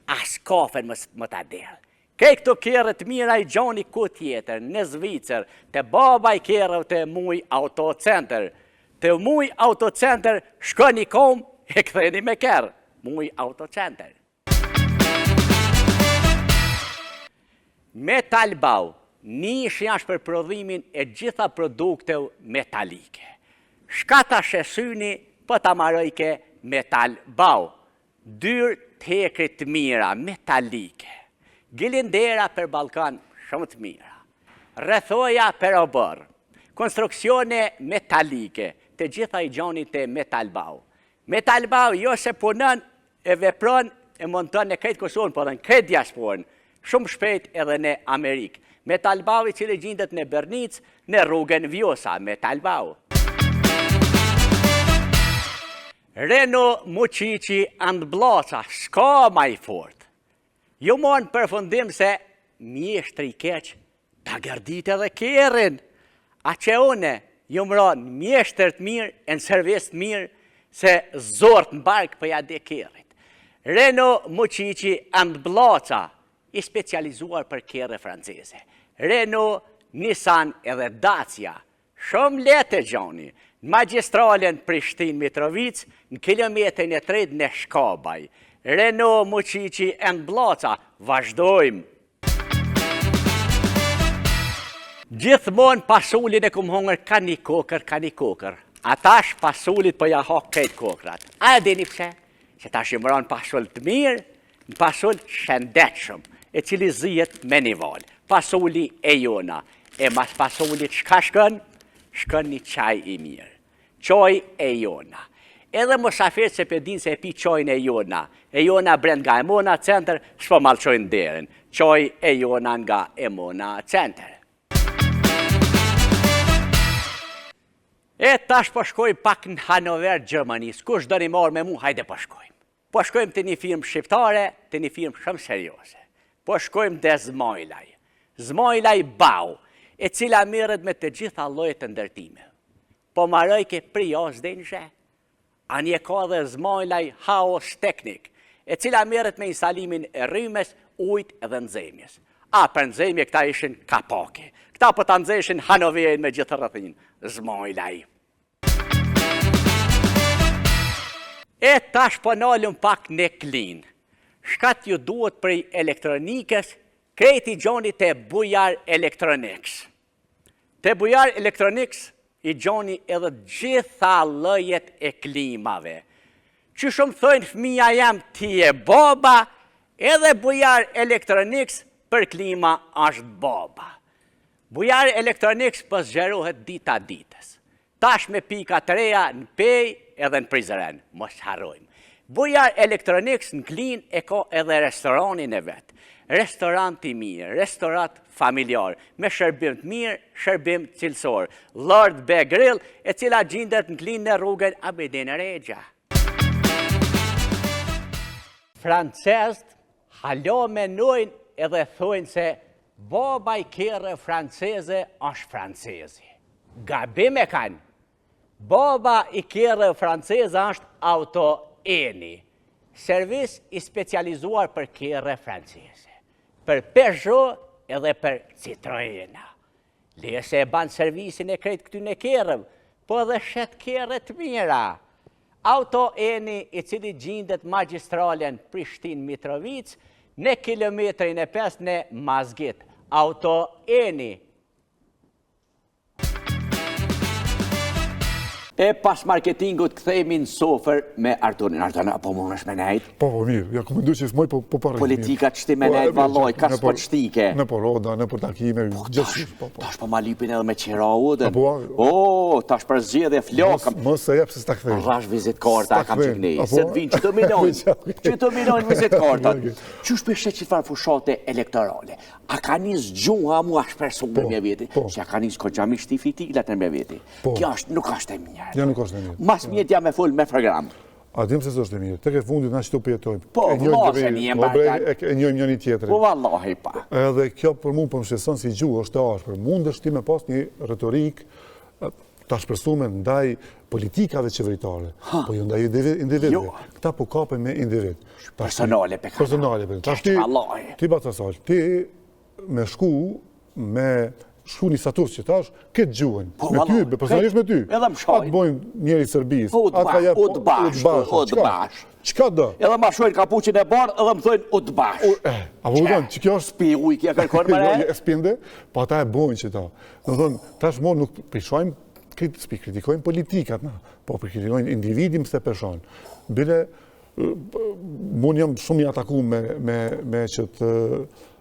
Speaker 1: as kafen më t'a delë. Kej këto kere të mira i gjoni ku tjetër, në Zvicër, të baba i kere të muj autocenter. Të muj autocenter, shkoni kom, e këtheni me kërë. Muj autocenter. Metalbau, nish jash për prodhimin e gjitha produktev metalike. Shkata shesyni, për ta marojke Metalbau. Dyrë tekrit mira, metalike. Gilindera për Ballkan, shumë të mira. Rrethoja për obër, konstruksione metalike, të gjitha i gjonit e Metalbau. Metalbau jo se punën, e vepron, e monton në krejt Kosovën, por në krejt diasporën, shumë shpejt edhe në Amerikë. Metalbau i cili gjendet në Bernic, në rrugën Vjosa, Metalbau. Reno Muqiqi and Blaca, s'ka ma i fort. Jo mon përfundim se mjeshtri i keq, ta gërdit edhe kerrin. A që une, ju mëron mjeshtër të mirë, e në servis të mirë, se zort në barkë për jade kerrit. Reno Muqiqi and Blaca, i specializuar për kerre franceze. Reno, Nissan edhe Dacia, shumë letë gjoni, në magistralen Prishtin-Mitrovic, në kilometrin e 3 në Shkabaj. Reno Muqiqi and Blaca, vazhdojmë. Gjithmonë pasullin e kum hongër ka një kokër. Atash pasullit për ja hok krejt kokrat. A e dini pse? Se tash i mëron pasull të mirë, në pasull shëndetshëm, e cili zihet me një val. Pasulli e jona. E mas pasullit shka shkën? Shkën një qaj i mirë. Qoj e jona. Edhe mosafirët se pedin se e pi qojnë e jona. E jona brend nga Emona Center, s'po malqojnë derën. Qoj e jona nga Emona Center. E tash po shkoj pak në Hanover, Gjermanis. Kush do një marrë me mu, hajde po shkojmë. Po shkojmë të një firmë shqiptare, të një firmë shumë serioze. Po shkojmë dhe Zmojlaj. Zmojlaj Bau, e cila mirët me të gjitha llojet të ndërtime. Po marrojke për jos dhe në zhe. Anje ka dhe Zmojlaj Haos Teknik, e cila mirët me instalimin e rrymes, ujt edhe nxemjes. A, për nxemje këta ishin kapake. Këta po të nxeshin Hanoverin me gjithë rrëthin. Zmojlaj. E tash po nalëm pak në klin. Shkat ju duhet prej elektronikës, krejti gjoni të Bujar Electronics. Të Bujar Electronics i gjoni edhe gjitha llojet e klimave. Që shumë thojnë fëmija jam ti e baba, edhe Bujar Electronics për klima është baba. Bujar Electronics po zgjerohet dita ditës. Tash me pika të reja në Pej edhe në Prizren, mos harrojmë. Bujar Electronics në Klin e ka edhe restoranin e vetë. Restorant i mirë, restorant familjar, me shërbim të mirë, shërbim cilësor. Lord Be Grill, e cila gjendet në Klin në rrugën Abedin Regja. Francezët halo menojnë edhe thojnë se baba i kerre franceze është francezi. Gabim e kanë. Baba i kerre franceze është Auto-Eni, servis i specializuar për kerre franceze, për Peugeot edhe për Citroena. Lese e banë servisin e krejt këtyne kerrëv, po edhe shet kerre të mira. Auto-Eni, i cili gjendet magistralen Prishtin-Mitrovic, në kilometrin e 5 në Mazgit. Auto-Eni. E pas marketingut këthejmi në sofer me Arturin. Arturin, apo më nësh me nejt?
Speaker 2: Po, mirë, ja ku me ndu që s'moj po parë.
Speaker 1: Politika që ti me nejt valoj, ka s'po qtike.
Speaker 2: Në po roda, në për takime, gjithë.
Speaker 1: Tash po ma lipin edhe me qira udën.
Speaker 2: Po,
Speaker 1: tash për zgjedhje flokëm.
Speaker 2: Mos se jep se s'ta këthej.
Speaker 1: Rash vizit karta, kam që kënej. Se të vinë, që të minojnë vizit karta. Që shpeshe që farë fushate elektorale? A ka njës gjuha mu ashtë person me veti? Që a ka njës koqami shti fitilat me veti? Kjo nuk ashtë e mirë.
Speaker 2: Ja nuk është e mirë.
Speaker 1: Mas mjetë jam e full me program.
Speaker 2: A dim se s'është e mirë. Tek e fundit na që të pjetojmë.
Speaker 1: Po, vlasë një mbarkan.
Speaker 2: E njojmë njëni tjetërin.
Speaker 1: Po, vallahi pa.
Speaker 2: Edhe kjo për mu për më shqeson si gjuhë është të ashpër. Mund është ti me pas një retorik të ashpërsume ndaj politikave qeveritare. Po jo ndaj individve. Këta po kape me individ.
Speaker 1: Personale pe kana.
Speaker 2: Personale pe kana. Ti ba të asaj. Ti me shku me shku një status që tash, këtë gjuhën, me ty, personalisht me ty.
Speaker 1: Edhe më shajnë.
Speaker 2: Atë bojnë njeri Sërbis.
Speaker 1: Udbash.
Speaker 2: Qka do?
Speaker 1: Edhe ma shojnë kapuqin e barë, edhe më thojnë udbash.
Speaker 2: A po udon, që kjo është...
Speaker 1: Spi ujkja kërkon më re?
Speaker 2: Jo, spinde, po ata e bojnë që ta. Në thonë, tash mo nuk prishojmë, kritikojnë politikat, po kritikojnë individim se person. Bile, mund jam shumë i ataku me që të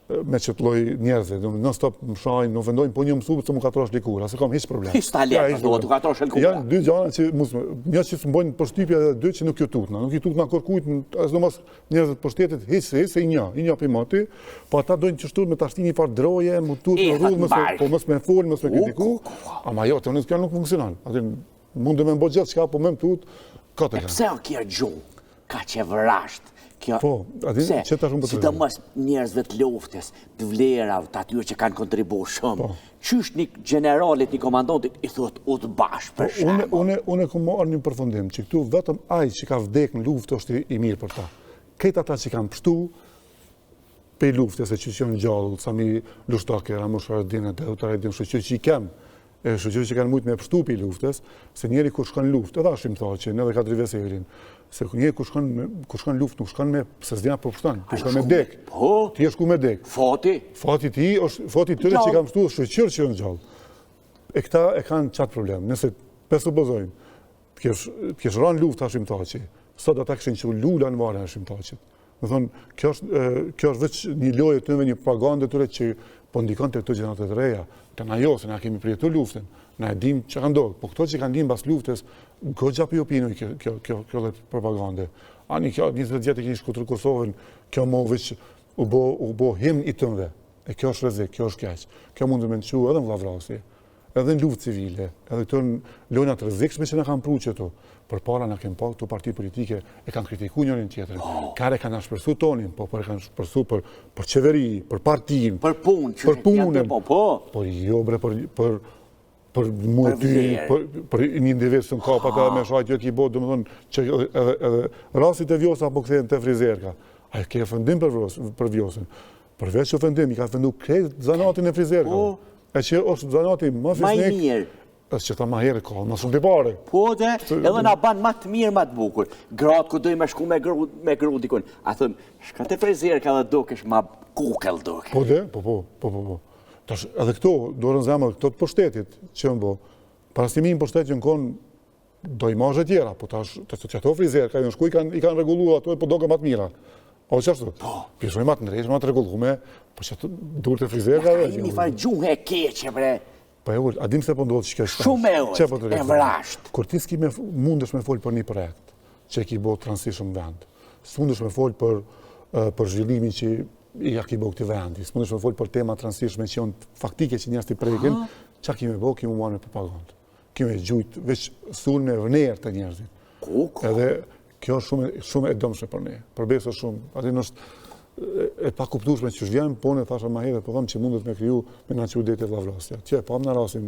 Speaker 2: me që të loj njerëzit, non stop më shajnë, nuk vendojnë, po një mësu se mu katrosh likura, se kam hiç problem.
Speaker 1: Hiç talent, tu katrosh likura.
Speaker 2: Janë dy gjëra që një që s'mbojnë përshtypje dhe dy që nuk ju tutna. Nuk ju tutna kërkujt, as domos njerëzit për shtetit hiç se i një primati, po ata dojnë që shtur me tashtin një farë droje, mu tut në rrugë, po mos me fol, mos me kritiku. Ama jo, të kjo nuk funksionon. Atë mund të më bëj gjithë çka, po më tut katë.
Speaker 1: Pse o kjo gjuhë ka që vrasht?
Speaker 2: Po, që ta shumë
Speaker 1: si të mos njerëzve të luftës, të vlerave, të atyre që kanë kontribu shumë. Qysh një generalit, një komandantit, i thot u të bashkë për shemë.
Speaker 2: Unë e ku marrë një përfundim, që këtu vetëm ai që ka vdek në luftë është i mirë për ta. Këtë ata që kanë pështu, pe luftës e që që në gjallë, Sami Lushtake, Ramush Haradinët, Eutaredin, shëqyr që i kemë, shëqyr që kanë mujtë me pështu pe luftës, se njeri kur shkon luftë, edhe ashtë im thua që në dhe ka driveserin, se njeri kur shkon luftë nuk shkon me, se s'dina për pështan, kur shkon me dek, ti është ku me dek. Fati ti është, fati tëre që i kanë pështu, shëqyr që në gjallë. E këta e kanë qatë problem, nëse pesubozojnë, të kesh ranë luftë ashtë im thua që, sot ata këshin që lula në varën ashtë im thua që. Më thonë, kjo është veç një lojë të nëve një propagandë të që po ndikon të këto gjeneratët të reja, të na jo, se na kemi përjetu luftën, na e dim që ka ndodhë, po këto që kanë dim bas luftës, goxha për opinoj kjo dhe propagandë. Ani kjo 20 vjet e keni shkutur Kosovën, kjo mo veç u bo himn i tënde, e kjo është rrezik, kjo është keq. Kjo mund të më nëqu edhe në vllavrasje, edhe në luftë civile, edhe këto lojna të rrezikshme që na kanë pru që to. Për para në kemë pa këto parti politike e kanë kritiku njërin tjetërin. Kare kanë shpërsu tonin, po për e kanë shpërsu për qeveri, për partin,
Speaker 1: për punën,
Speaker 2: por jo bre, për mu e ty, për një individu në kapat edhe me shajt jo ki bo, dhe më thonë, që edhe rasit e vjosa po këthejnë të frizerka. A e ke ofendim për vjosën. Përveç ofendim, i ka ofendu krejt zanatin e frizerka. E që është zanati më fisnik, është që ta ma herë ka, më shumë të pare.
Speaker 1: Po dhe, edhe na banë ma të mirë, ma të bukur. Gratë ku dojnë me shku me gru dikun. A thëmë, shka të frezirë ka dhe dokesh ma kukel doke.
Speaker 2: Po dhe, po. Tash, edhe këto, dorën zemë, këto të pushtetit që më bo, parastimimin pushtet që në konë do imazhe tjera, po tash, që ato frizerë ka në shku i kanë regullu ato e po doke ma të mira. O që ashtu? Pjesoj ma të ndrejsh, ma të regullume, po që dur të frizerë ka dhe.
Speaker 1: Një farë gjuhë e keqe, bre.
Speaker 2: Po e ullë, adim se po ndodhë që kështë.
Speaker 1: Shumë e ullë, e vrasht.
Speaker 2: Kur ti s'ki mundesh me folë për një projekt, që e ki bo transition vend, s'mundesh me folë për zhvillimin që i ka ki bo këti vendi, s'mundesh me folë për tema transition që janë faktike që njerëz t'i prekin, qa ki me bo, ki mu marrë me propagandë. Ki me gjujt, veç sulë me vënerë të njerëzit. Edhe kjo është shumë e dëmshme për ne, përbesë shumë, ati nështë e pa kuptueshme që vjen punë thashë më herët, po them që mundet me kriju me naçudete vllavrasja. Që e pam në rastin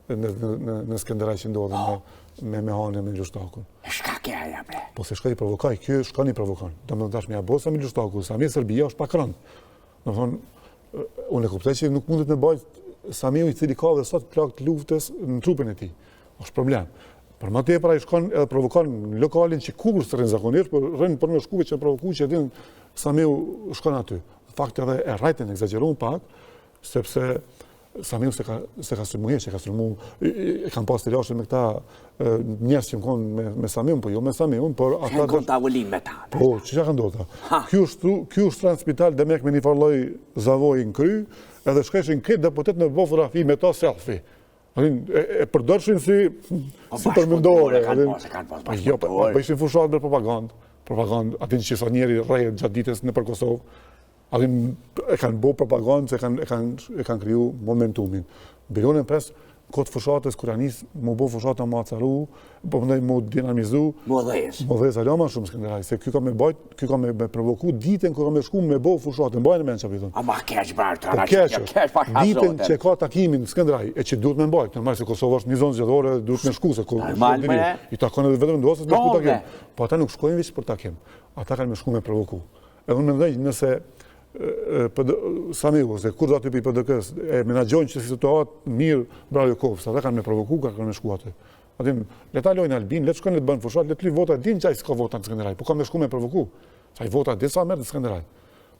Speaker 2: në Skënderaj që ndodhen me Mehanin me Lushtakun.
Speaker 1: Shka kja bre.
Speaker 2: Po se shka i provokaj, kjo shka një provokon. Domethënë tash me Abosa me Lushtakun, Sami Serbia është pa krand. Domethënë unë e kuptoj që nuk mundet me bajt Samiu i cili ka dhe sot plak të luftës në trupin e tij. Është problem. Për më tepër ai shkon edhe provokon lokalin që kur së rrin zakonisht, por rrin për me shkuve që provokuar që din Samiu shkon aty. Në fakt edhe e rrajtën egzageruan pak, sepse Samiu se ka sulmuar, që ka sulmuar, e kanë pas të lashën me këta njerëz që kanë me Samiun, po jo me Samiun, por ata
Speaker 1: kanë tavolin me ta.
Speaker 2: Po, çka kanë ndodhur? Ky është trans spital Demek me një farlloj zavoi në kry, edhe shkeshin këtë deputet në fotografi me ta selfie. E përdorshin si përmendore. Jo, po ishin fushat me propagandë, atin që sa njeri rrejë gjatë ditës në për Kosovë, atin e kanë bo propagandë, se e kanë kriju momentumin. Bilionën pres, këtë fushatës, kër anis, mu bo fushatë ma caru, po mëndaj mu dinamizu, mu dhez alama shumë Skënderaj, se kjo ka me bajt, kjo ka me provoku ditën kër ka me shku me bo fushatë, mbajnë me në që pëjtën.
Speaker 1: A ma keq barë,
Speaker 2: ditën që ka takimin Skënderaj, e që duhet me mbajt, normal se Kosovë është një zonë zgjedhore, duhet me shku, se i takon edhe vetëm ndosës me shku takim. Po ata nuk shkojnë vishë për takim, ata kanë me shku me provoku. Edhe unë mendoj nëse Samiu, ose kur do aty për PDK-s, e menagjojnë që situatë mirë Bravo Kovës, ata kanë me provoku, kanë me shku aty. Atin, leta lojnë Albin, letë shkojnë, letë bënë fushat, letë li vota, din qaj s'ka vota në Skënderaj, po ka me shku me provoku. Qaj vota, disa mërë në Skënderaj.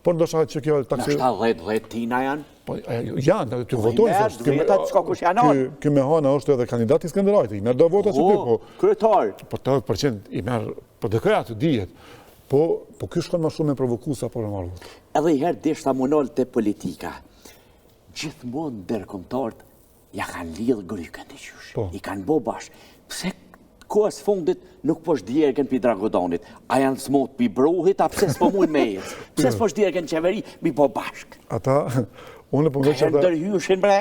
Speaker 2: Por ndosha që kjo taksi...
Speaker 1: Nështë ta 10 tina janë?
Speaker 2: Janë, të votojnë, kjo Mehana është edhe kandidat i Skënderajt, i merë do vota që ty, po...
Speaker 1: Kryetar.
Speaker 2: Po 80% i merë PDK-ja të dijet. Po ky shkon më shumë me provokuesa për marrë.
Speaker 1: Edhe i herë deshta monol të politika. Gjithmonë ndërkombëtarët ja kanë lidhë grykën të qysh. I kanë bo bashkë. Pse kohës fundit nuk po shdjergen pi Dragodanit? A janë smot pi Brohit, a pse s'po mujnë me jetë? Pse s'po shdjergen qeveri, mi po bashkë?
Speaker 2: Ata, unë po mendoj që ata...
Speaker 1: ndërhyshin bre?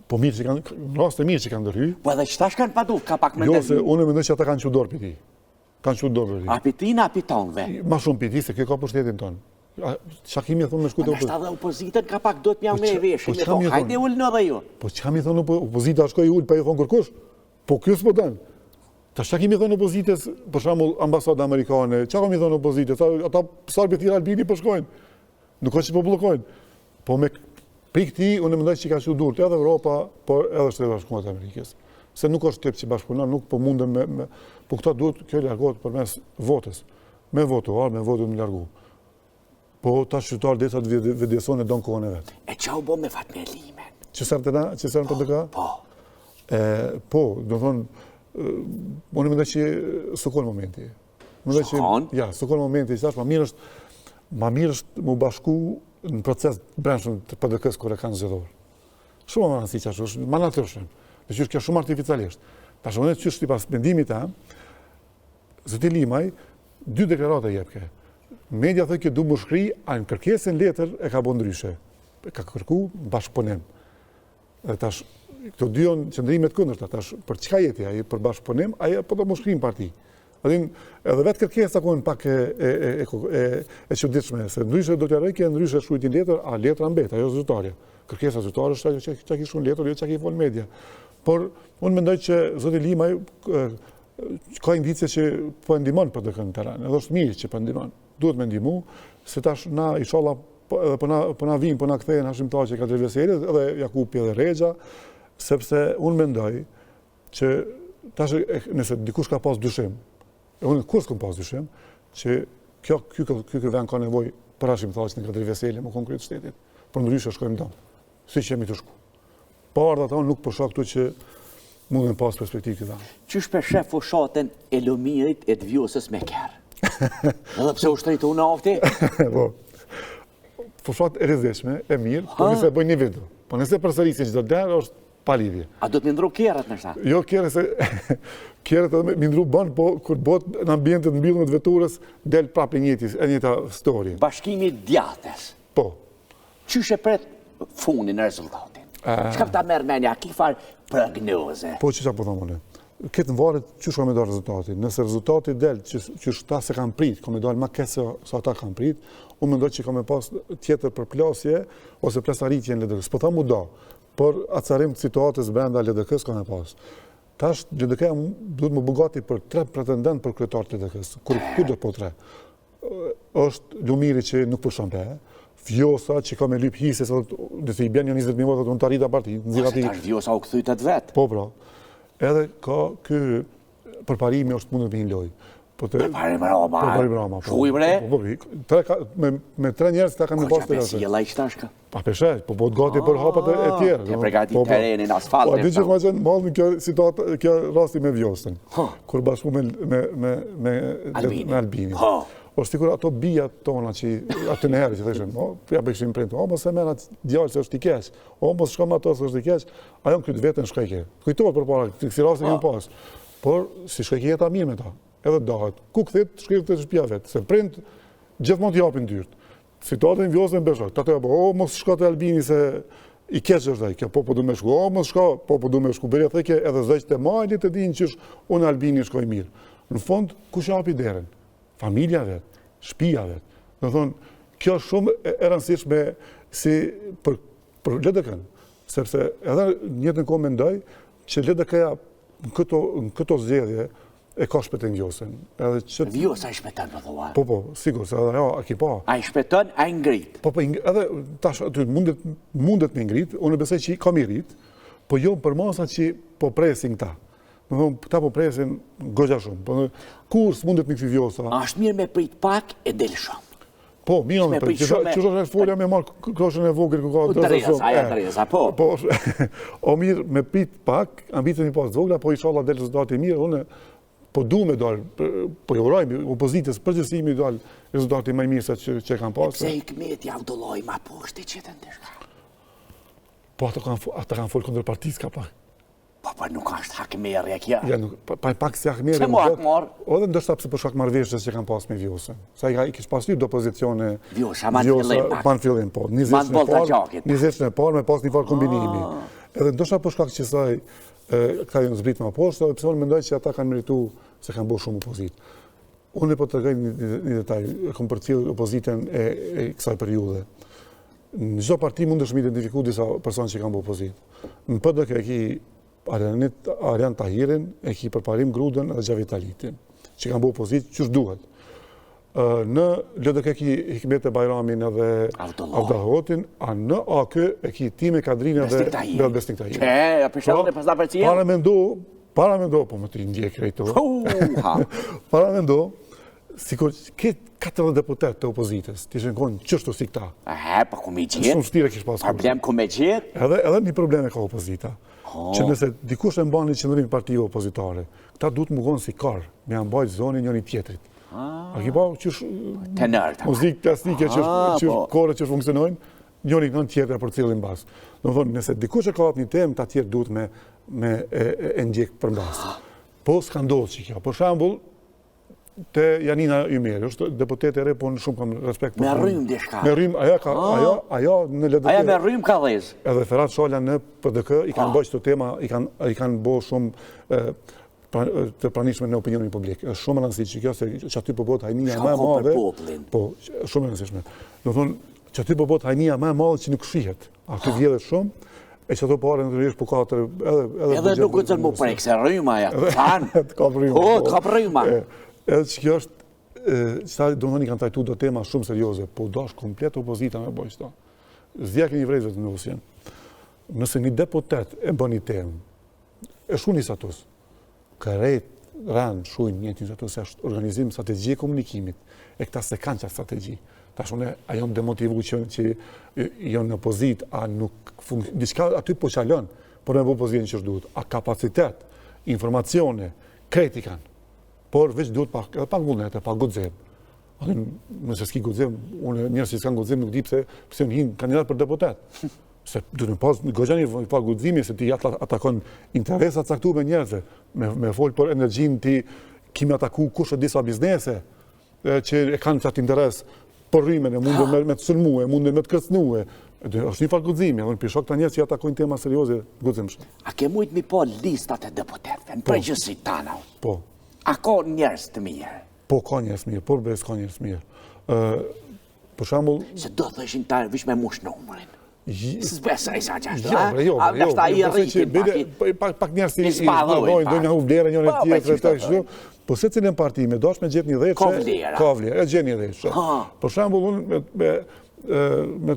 Speaker 2: Po mirë që kanë, në rast të mirë që kanë ndërhy.
Speaker 1: Po edhe qëtash kanë padu, ka pak me
Speaker 2: ndërhy. Jo, se unë mendoj që ata kanë qudor për ti. Kanë qudor për ti.
Speaker 1: A për ti na për tonëve?
Speaker 2: Ma shumë për ti, se kjo ka për shtetin tonë. Qa kimi e thonë me shkute
Speaker 1: opozitën? Nështë edhe opozitën ka pak do të mjau me e veshin, me thonë, hajde ullë në dhe ju.
Speaker 2: Po që kam i thonë opozita shkoj ullë, pa i thonë kërkush? Po kjo s'po danë. Ta që kimi thonë opozitës, për shambull ambasada amerikane, që kam i thonë opozitës, ata sarbi tira Albini përshkojnë, nuk ka që po blokojnë. Po me pri këti, unë mendoj që ka që durët edhe Europa, por edhe Shtetet Bashkuara të Amerikës. Se nuk është tip që bashkëpunon, nuk po mundem me... Po këta duhet kjo largohet përmes votës. Me votuar, me votu me largu. Po ta qytetarë dhe sa të vëdjeson e donë kohën e vetë.
Speaker 1: E qa u bo me Fatme Limen?
Speaker 2: Që sërë të na, që sërë për dëka?
Speaker 1: Po.
Speaker 2: Po, do thonë, unë mendoj që sukon momenti.
Speaker 1: Sukon?
Speaker 2: Ja, sukon momenti, që ma mirë është mu bashku në proces brendshëm të PDK-s kër e kanë zgjedhur. Shumë më rëndësi që është, ma natyrshëm. Dhe që është kjo shumë artificialisht. Ta shumë që është i pas mendimit ta, zëti Limaj, 2 deklarate jepke. Media thë kjo du më shkri, a në kërkesin letër e ka bo ndryshe. Ka kërku bashkëpunim. Dhe tash, këto dy janë qëndrimet kundërta, tash, për çka jeti ai, për bashkëpunim, ai po do më shkrim parti. Edhe vetë kërkesa ku pak e çuditshme, se ndryshe do t'ja rëjke ndryshe shkruajtin letër, a letra mbet, ajo zyrtarja. Kërkesa zyrtare është ajo që ki shkruan letër, jo që ki fol media. Por unë mendoj që zoti Limaj ka indicie që po e ndihmon PDK në terren, edhe është mirë që po ndihmon. Duhet me ndihmu, se tash na inshallah edhe po na vijnë, po na kthehen Hashim Thaçi, Kadri Veseli, edhe Jakupi edhe Rexha, sepse unë mendoj që tash nëse dikush ka pas dyshim, unë kur s'kam pas dyshim, që ky vend ka nevojë për Hashim Thaçi në Kadri Veseli, më konkret shtetit, por ndryshe shkojmë dom. Si që jemi të shku. Po ardha ta unë nuk përsha këtu që mundën pas perspektivë këta.
Speaker 1: Qysh për shef fushatën e Lumirit e të vjosës me kërë? Edhe pse u shtrejtu në afti?
Speaker 2: Po, fushat e rrezikshme, e mirë, po nëse bëjnë një video. Po nëse përsërisin çdo derë është pa lidhje.
Speaker 1: A do të mindru kjerët në shta?
Speaker 2: Jo kjerët se kjerët edhe mindru banë, po kur bot në ambientet mbyllur të veturës, del prapë njëta story.
Speaker 1: Bashkimi djatës.
Speaker 2: Po.
Speaker 1: Qysh e pret funin në rezultatin? Qka ta merë menja, ki farë prognoze?
Speaker 2: Po që po thonë mëne. Këtë në varet që shka me dalë rezultati. Nëse rezultati del që ta se kanë prit, ka me dalë ma këtë se ata kanë prit, unë mendoj që ka me pas tjetër për plasje ose plasaritje në LDK-s. Po ta mu da, por atësarim të situatës brenda LDK-s ka me pas. Tash LDK-a duhet më bugati për 3 pretendent për kryetar të LDK-s. Kur do po 3? Është Lumiri që nuk përshan pe, Vjosa që ka me lyp hises, nëse i bjen një 20.000 votat, unë të arrita parti.
Speaker 1: Tash Vjosa u këthytet vetë.
Speaker 2: Po, pra. Edhe ka kë përparimi është mundur me një loj.
Speaker 1: Përparim Rama.
Speaker 2: Përparim Rama.
Speaker 1: Shuj bre?
Speaker 2: Me 3 njerës të kam në pas të rrasë.
Speaker 1: Ko që pesijela i qëtashka?
Speaker 2: Pa peshe, po të gati për hapat e tjerë.
Speaker 1: Ke pregati terenin, asfalt.
Speaker 2: Po, dy që ma qenë malë në kjo rasti me Vjosën. Kur bashku me Albini. Por sikur ato bija tona që atë në herë që thëshën, ja bëjshim prejnë, mos e mena djallë se është i keq, mos shkam ato se është i keq, ajo në këtë vetën shkajke. Kujtohet për para, kësi rasti një pas. Por, si shkajke jeta mirë me ta, edhe dahet. Ku këthit, shkajke të shpja vetë, se prejnë gjithmonë t'japin dyrtë. Situatën në Vjosën bëshak, ta të jabë, mos shka të Albini se i keq është dhe, kjo po du me shku, mos shka, po du me shku, berja theke edhe zëqët e majlit e din qësh unë Albini shkoj mirë. Në fond, kush hapi deren? Familja vetë, shpia vetë. Në thonë, kjo shumë e rëndësishme si për LDK-n, sepse edhe njëtë në kohë mendoj që LDK-ja në këto zgjedhje e ka shpetën Vjosën.
Speaker 1: Vjosa i shpetën, për thua?
Speaker 2: Po, sigur, se edhe a ki pa.
Speaker 1: A i shpetën, a i ngrit?
Speaker 2: Po, edhe tash aty mundet me ngrit, unë besoj që ka mi rrit, po jo për masa që po presin këta. Në thonë, ta po presin gogja shumë. Kur s'mundet me këthi Vjosa?
Speaker 1: A është mirë me prit pak e del shumë.
Speaker 2: Po, mirë me prit. Që është folja me marë kroshën e vogër kë ka
Speaker 1: Dreza, aja Dreza, po.
Speaker 2: O mirë me prit pak, ambicën një pas vogla, po i shala del rezultati mirë, unë po du me dalë, po i urojmë opozitës përgjithësi me dalë rezultati më i mirë se që kanë pasur.
Speaker 1: Pse Hikmeti Avdulloj ma poshtë që të ndërka?
Speaker 2: Po ata kanë folë kundër partisë ka pak.
Speaker 1: Po nuk është hakmerja kja.
Speaker 2: Ja, pak si hakmerja.
Speaker 1: Se mu hakmar?
Speaker 2: O dhe ndoshta pse për shkak marrëveshjes që kanë pas me Vjosën. Sa i kishte pasur do opozicione.
Speaker 1: Vjosa man fillim.
Speaker 2: Man fillim, po. 20 e parë me pas një farë kombinimi. Edhe ndoshta për shkak që saj këta janë zbrit më poshtë, pse unë mendoj që ata kanë merituar se kanë bërë shumë opozitë. Unë po të tregoj një detaj, kam përcjell opozitën e kësaj periudhe. Në çdo parti mundesh me identifiku disa persona që kanë bërë opozitë. Në PDK ki Arjan Tahirin, e ki përparim Grudën dhe Gjavit Alitin, që kanë bërë opozitë qysh duhet. Në LDK ki Hikmet e Bajramin edhe Avdahotin, a në AK e ki Time Kadrin dhe Besnik Tahirin.
Speaker 1: Ja përshëllën e pas da përcijel?
Speaker 2: Para mendo, po më të ndjek krejto. Para mendo, sikur këtë 40 deputet të opozitës, të ishen konë qështu si këta.
Speaker 1: Po ku me gjithë?
Speaker 2: Shumë stire kishë pasur.
Speaker 1: Problem ku me gjithë?
Speaker 2: Edhe një probleme ka opozita. Që nëse dikush e mban një qëndrim partive opozitare, këta duhet më gonë si karë, me ambajt zonin njëri tjetrit. A ki pa qësh muzikë plastike që kore që funksionojnë, njëri në tjetër për cilin basë. Në thonë, nëse dikush e ka atë një temë, ta tjerë duhet me e ndjekë për basë. Po s'ka ndodhë që kjo. Për shambull, te Janina Ymeri, është deputete e re, po në shumë kam respekt.
Speaker 1: Me rrym dhe shka.
Speaker 2: Me rrym, ajo në LDK.
Speaker 1: Aja me rrym ka dhez.
Speaker 2: Edhe Ferhat Shala në PDK i kanë bëjtë të tema, i kanë bëjtë shumë të pranishme në opinionin publik. është shumë rëndësi që kjo, se që aty përbot hajnia më e madhe. Po, shumë rëndësishme. Në thonë, që aty përbot hajnia më e madhe që nuk shihet. Aty vjedhet shumë, e që ato pare në të rrishë po katër
Speaker 1: edhe nuk u të më prek, se rryma ja, fanë. Të ka rryma.
Speaker 2: Edhe që kjo është, qëta do në një kanë trajtu do tema shumë serioze, po do është komplet opozita me bojë qëta. Zdja keni vrejzët në usjen. Nëse një deputet e bën një temë, e shu një status, kërejt rënd shujnë një status, është organizim strategji e komunikimit, e këta se kanë qatë strategji. Ta shune, a jonë demotivu që jonë në opozit, a nuk diçka aty po qalën, por në opozitin që është duhet, a kapacitet, informacione, kritikan, por veç duhet pak vullnet, pak gudzim. Nëse s'ki gudzim, unë njerës që s'kan gudzim nuk di pse në hinë kandidat për deputet. Se duhet me pas gojani pak gudzimi, se ti atakon interesat caktu me njerëzve, me folë për energjin ti kimi ataku kush e disa biznese, që e kanë qatë interes për rrimen, e mundën me të sulmue, e mundën me të kërcnue. është një farë gudzimi, edhe në pishok të njerës që atakojnë tema serioze gudzimshme.
Speaker 1: A ke mujtë mi po listat e deputetve, në përgjësit tana?
Speaker 2: Po.
Speaker 1: A ka njerës të mirë?
Speaker 2: Po, ka njerës mirë, por bez ka njerës mirë. Për shambull...
Speaker 1: Se do të ishin ta vish me mush numërin. S'besa i sa gjashtu,
Speaker 2: jo. Pak njerës i marrojnë, do një hu vlerë njërë tjetër, po se cilën parti me dosh me gjithë një dhejtë, ka vlerë, e gjithë një dhejtë. Për shambull, unë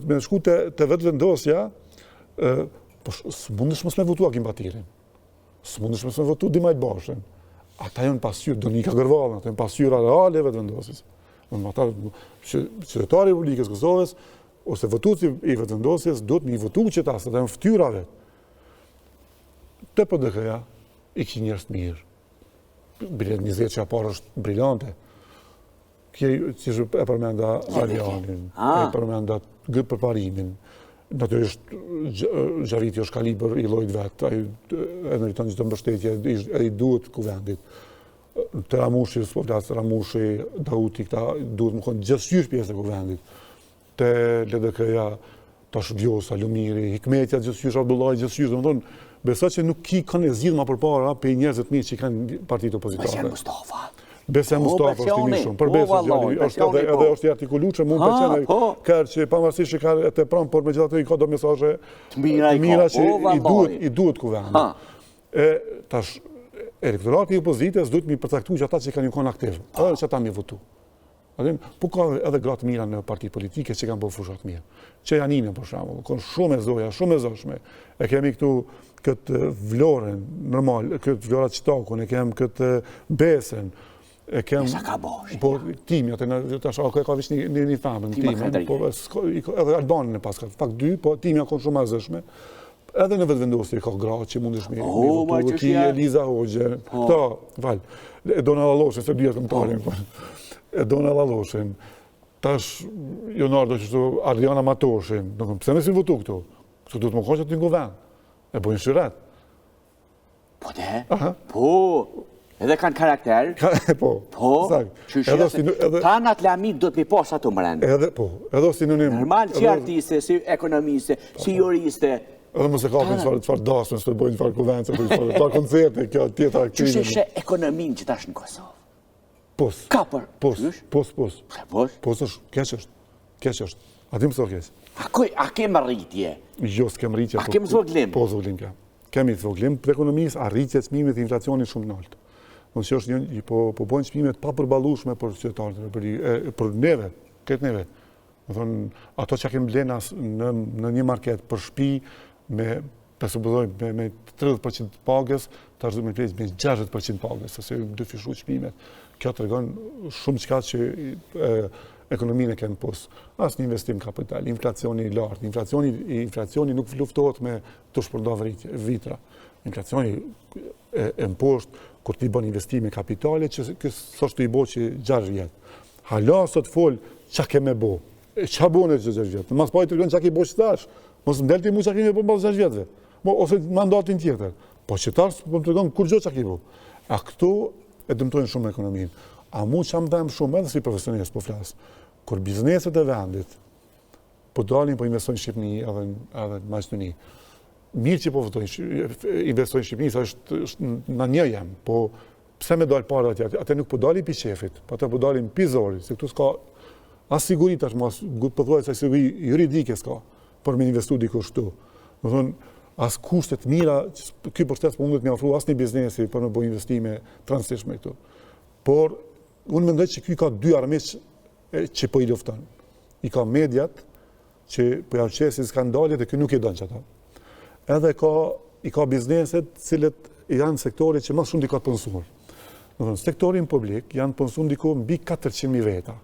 Speaker 2: me shku të vetë vendosja, së mundesh mos me votu Akim Batirin, së mundesh mos me votu Dimajt Bashën. Ata janë pasqyrë, do një ka gërvalën, ata janë pasqyra reale vetë vendosis. Ata qytetari i Republikës Kosovës, ose votuesi i vetë vendosjes, do të një votu që ta, se ata janë ftyrave. Të PDK-ja, i ki njerës të mirë. Bilet 20 që parë është brillante. Kje që e përmenda Arjanin, e përmenda përparimin. Natyrisht, Gjaviti është kalibër i llojit vetë, e meriton gjithë të mbështetje, e i duhet kuvendit. Të Ramushi, s'po flasë Ramushi, Dauti, këta duhet më konë gjithësysh pjesë e kuvendit. Të LDK-ja, tash Vjosa, Lumiri, Hikmetja, gjithësysh, Abdullaj, gjithësysh, dhe më thonë, besa që nuk ki kanë e zgjidhë ma përpara pe njerëzit mirë që i kanë partitë opozitare.
Speaker 1: Besem Mustafa.
Speaker 2: Besem Mustafa është i mishëm, për besë gjali, edhe është i artikulu që mund përqene kërë që pavarësisht që ka e të pramë, por me gjithatë i ka do mesazhe të mira që i duhet kuvendit. Tash, elektorati i opozitës duhet mi përcaktu që ata që kanë një konë aktiv, edhe që ata mi votu. Po ka edhe gratë mira në parti politike që kanë bërë fushat mirë. Që Janina, për shembull, konë shumë e zoja, shumë e zëshme. E kemi këtu këtë vlorën, normal, këtë vlorat qtakun, e kemi këtë besën, e kem...
Speaker 1: Sa ka bosh.
Speaker 2: Po, Timi, ka vish një famën, Timi, edhe Albanin e pas, fakt dy, po Timi ka konë shumë e zëshme. Edhe në vetëvendosje ka gra që mundesh me
Speaker 1: ma
Speaker 2: votu, ki Eliza Hoxhe, këta, Donald Alloshen, se bjerë këmëtarin, Donald Alloshen, tash Leonardo që Ariana Matoshin, pse me si votu këto? Këto du të më koqët një goven, e bojnë shiret.
Speaker 1: Po edhe kanë karakter. Ta në atë lamit do të mi posë ato mërend.
Speaker 2: Edhe sinonim.
Speaker 1: Normal si artiste, si ekonomiste, si juriste.
Speaker 2: Edhe më se kapin qëfar dasën, së të bojnë qëfar kuvence, qëfar koncerte, kjo tjetra aktivit.
Speaker 1: Qështë shë ekonomin që tash në Kosovë?
Speaker 2: Pos.
Speaker 1: Kapër?
Speaker 2: Pos.
Speaker 1: Pos
Speaker 2: është, keq është. A ti më so keq?
Speaker 1: A kemë rritje?
Speaker 2: Jo, s'kem rritje.
Speaker 1: A kemë zvoglim?
Speaker 2: Po, zvoglim kemë. Kemi zvoglim për ekonomisë, a rritje çmimit e inflacionit shumë naltë. Në që është po bojnë çmimet pa përballueshme për qytetarët, për neve, këtë neve. Më thonë, ato që kemë blenas në një market për shtëpi me 30% pagës, tash do me plejtë me 60% pagës, se dy fishu çmimet. Kjo tregon shumë çka që ekonominë kemë pos. As një investim kapital, inflacioni i lartë. Inflacioni nuk luftohet me të shpërndav vitra. Inflacioni e mposhtë kur ti bën investime kapitale që s'është i bo që 6 vjetë. Hala sot fol çka kemë bo. Çka bën që 6 vjetë. Mas pa i tregon çka ke bo qëtash. Mos m'delti mu çka kemi bo pas 6 vjetëve. Ose mandatin tjetër. Po qëtash po më tregon kur gjë çka ke bo. A këtu e dëmtojnë shumë ekonominë. A mu që më dhemë shumë edhe si profesionist po flasë. Kur bizneset e vendit po dalin po investojnë në Shqipëni edhe në Maqedoni. Mirë që po investojnë në Shqipëni, sa është në një jam, po pse me dalë para atje? Ate nuk po dalin pi qefit, po ate po dalin pi zorit, se këtu s'ka as sigurit ashtë, mas përthojët se siguri juridike s'ka, për me investu diku shtu. Më thonë, as kushtet mira, ky përshtet po mundet me ofru as një biznesi për me bo investime transishme këtu. Por, unë mendoj që ky ka dy armiq që po i lufton. I ka mediat që po ja qesin skandalet e ky nuk i don çata. Edhe i ka bizneset cilët janë sektorit që më shumë dikat punësuar. Do të thonë sektorin publik janë punësuar diku mbi 400.000 veta.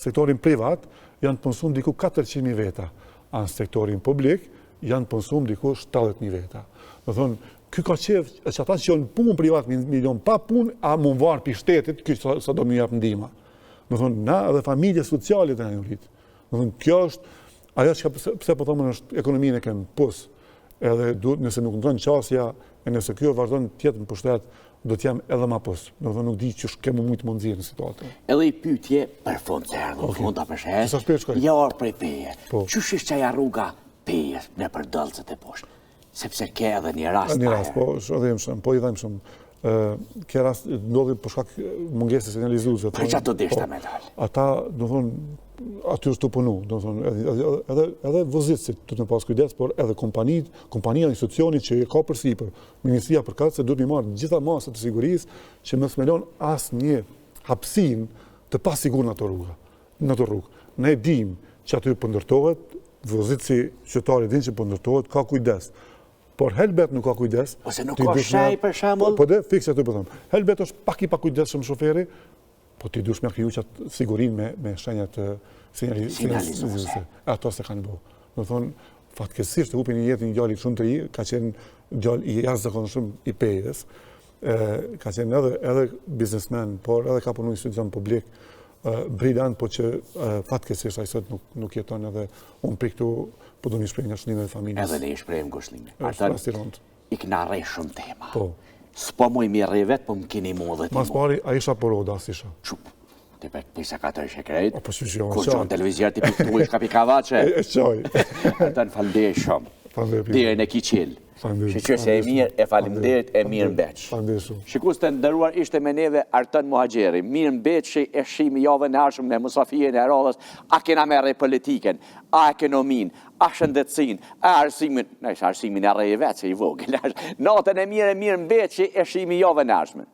Speaker 2: Sektorin privat janë punësuar diku 400.000 veta. Në sektorin publik janë punësuar diku 70.000 veta. Do të thonë ky ka qef që ata që janë punë privat milion pa punë a mund varë pi shtetit ky sa do më jap ndihmë. Do thonë na edhe familje sociale të janë rrit. Do thonë kjo është ajo që pse po thonë është ekonominë e kemë pos. Edhe duhet nëse nuk ndron qasja e nëse kjo vazhdon të jetë në pushtet do të jam edhe më pos. Do thonë nuk di që kemë shumë të nxjerrë në situatë.
Speaker 1: Edhe i pyetje për fond se erdhën fonda për shkak. Ja or prej peje. Çush është çaja rruga peje në për dallcet e poshtë. Sepse ke edhe një rast.
Speaker 2: Një rast, po, i them shumë. Ke rast ndodhi për shkak mungesës sinjalizuese.
Speaker 1: Për çfarë do deshta me dal?
Speaker 2: Ata, do thonë, aty është të punu, do thonë, edhe vozitësit të të pas kujdes, por edhe kompania, institucioni që ka përsipër, Ministria për këtë, se duhet mi marrë gjitha masët të sigurisë që mos me lënë asë një hapësin të pasigur në ato rrugë. Ne dim që aty pëndërtohet, vozitësi qytetari din që pëndërtohet, ka kujdes. Por helbet nuk ka kujdes.
Speaker 1: Ose nuk ka shaj për shembull.
Speaker 2: Po dhe fiks aty po them. Helbet është pak i pakujdesshëm shoferi, po ti dush me kriju qatë sigurinë me shenjat sinjalizuese. Ato se kanë bëu. Do thonë, fatkeqësisht hupi një jetë një djalë shumë të ri, ka qenë djalë i jashtëzakonshëm i pejes, ka qenë edhe biznesmen, por edhe ka punuar në institucion publik, brillant, po që fatkeqësisht ai sot nuk jeton edhe unë për këtu po do një shprej nga shënime dhe familjes.
Speaker 1: Edhe ne i shprejmë goshlime. I këna rej shumë tema.
Speaker 2: Po.
Speaker 1: S'po mu i mirë vet, po më keni mu dhe ti mu.
Speaker 2: Mas pari, a isha poroda, as isha.
Speaker 1: Qup. Ti për pisa 4 shekrejt.
Speaker 2: Po që
Speaker 1: kur qonë televizjer ti për këtu ishka pi kavace.
Speaker 2: E qoj.
Speaker 1: Ata në falde shumë. Dire në ki qilë. Shqyqër se e mirë, e falimderit, e mirë mbeq. Shikus të ndëruar ishte me neve Artan Muhaxheri. Mirë mbeq që e shimi javën e arshëm në Musafirën e radhës, a kena merre politiken, a ekonomin, a shëndetësin, a arsimin, arsimin e rejë vetë që i vogël. Natën e mirë mbeq që e shimi javën e arshëm.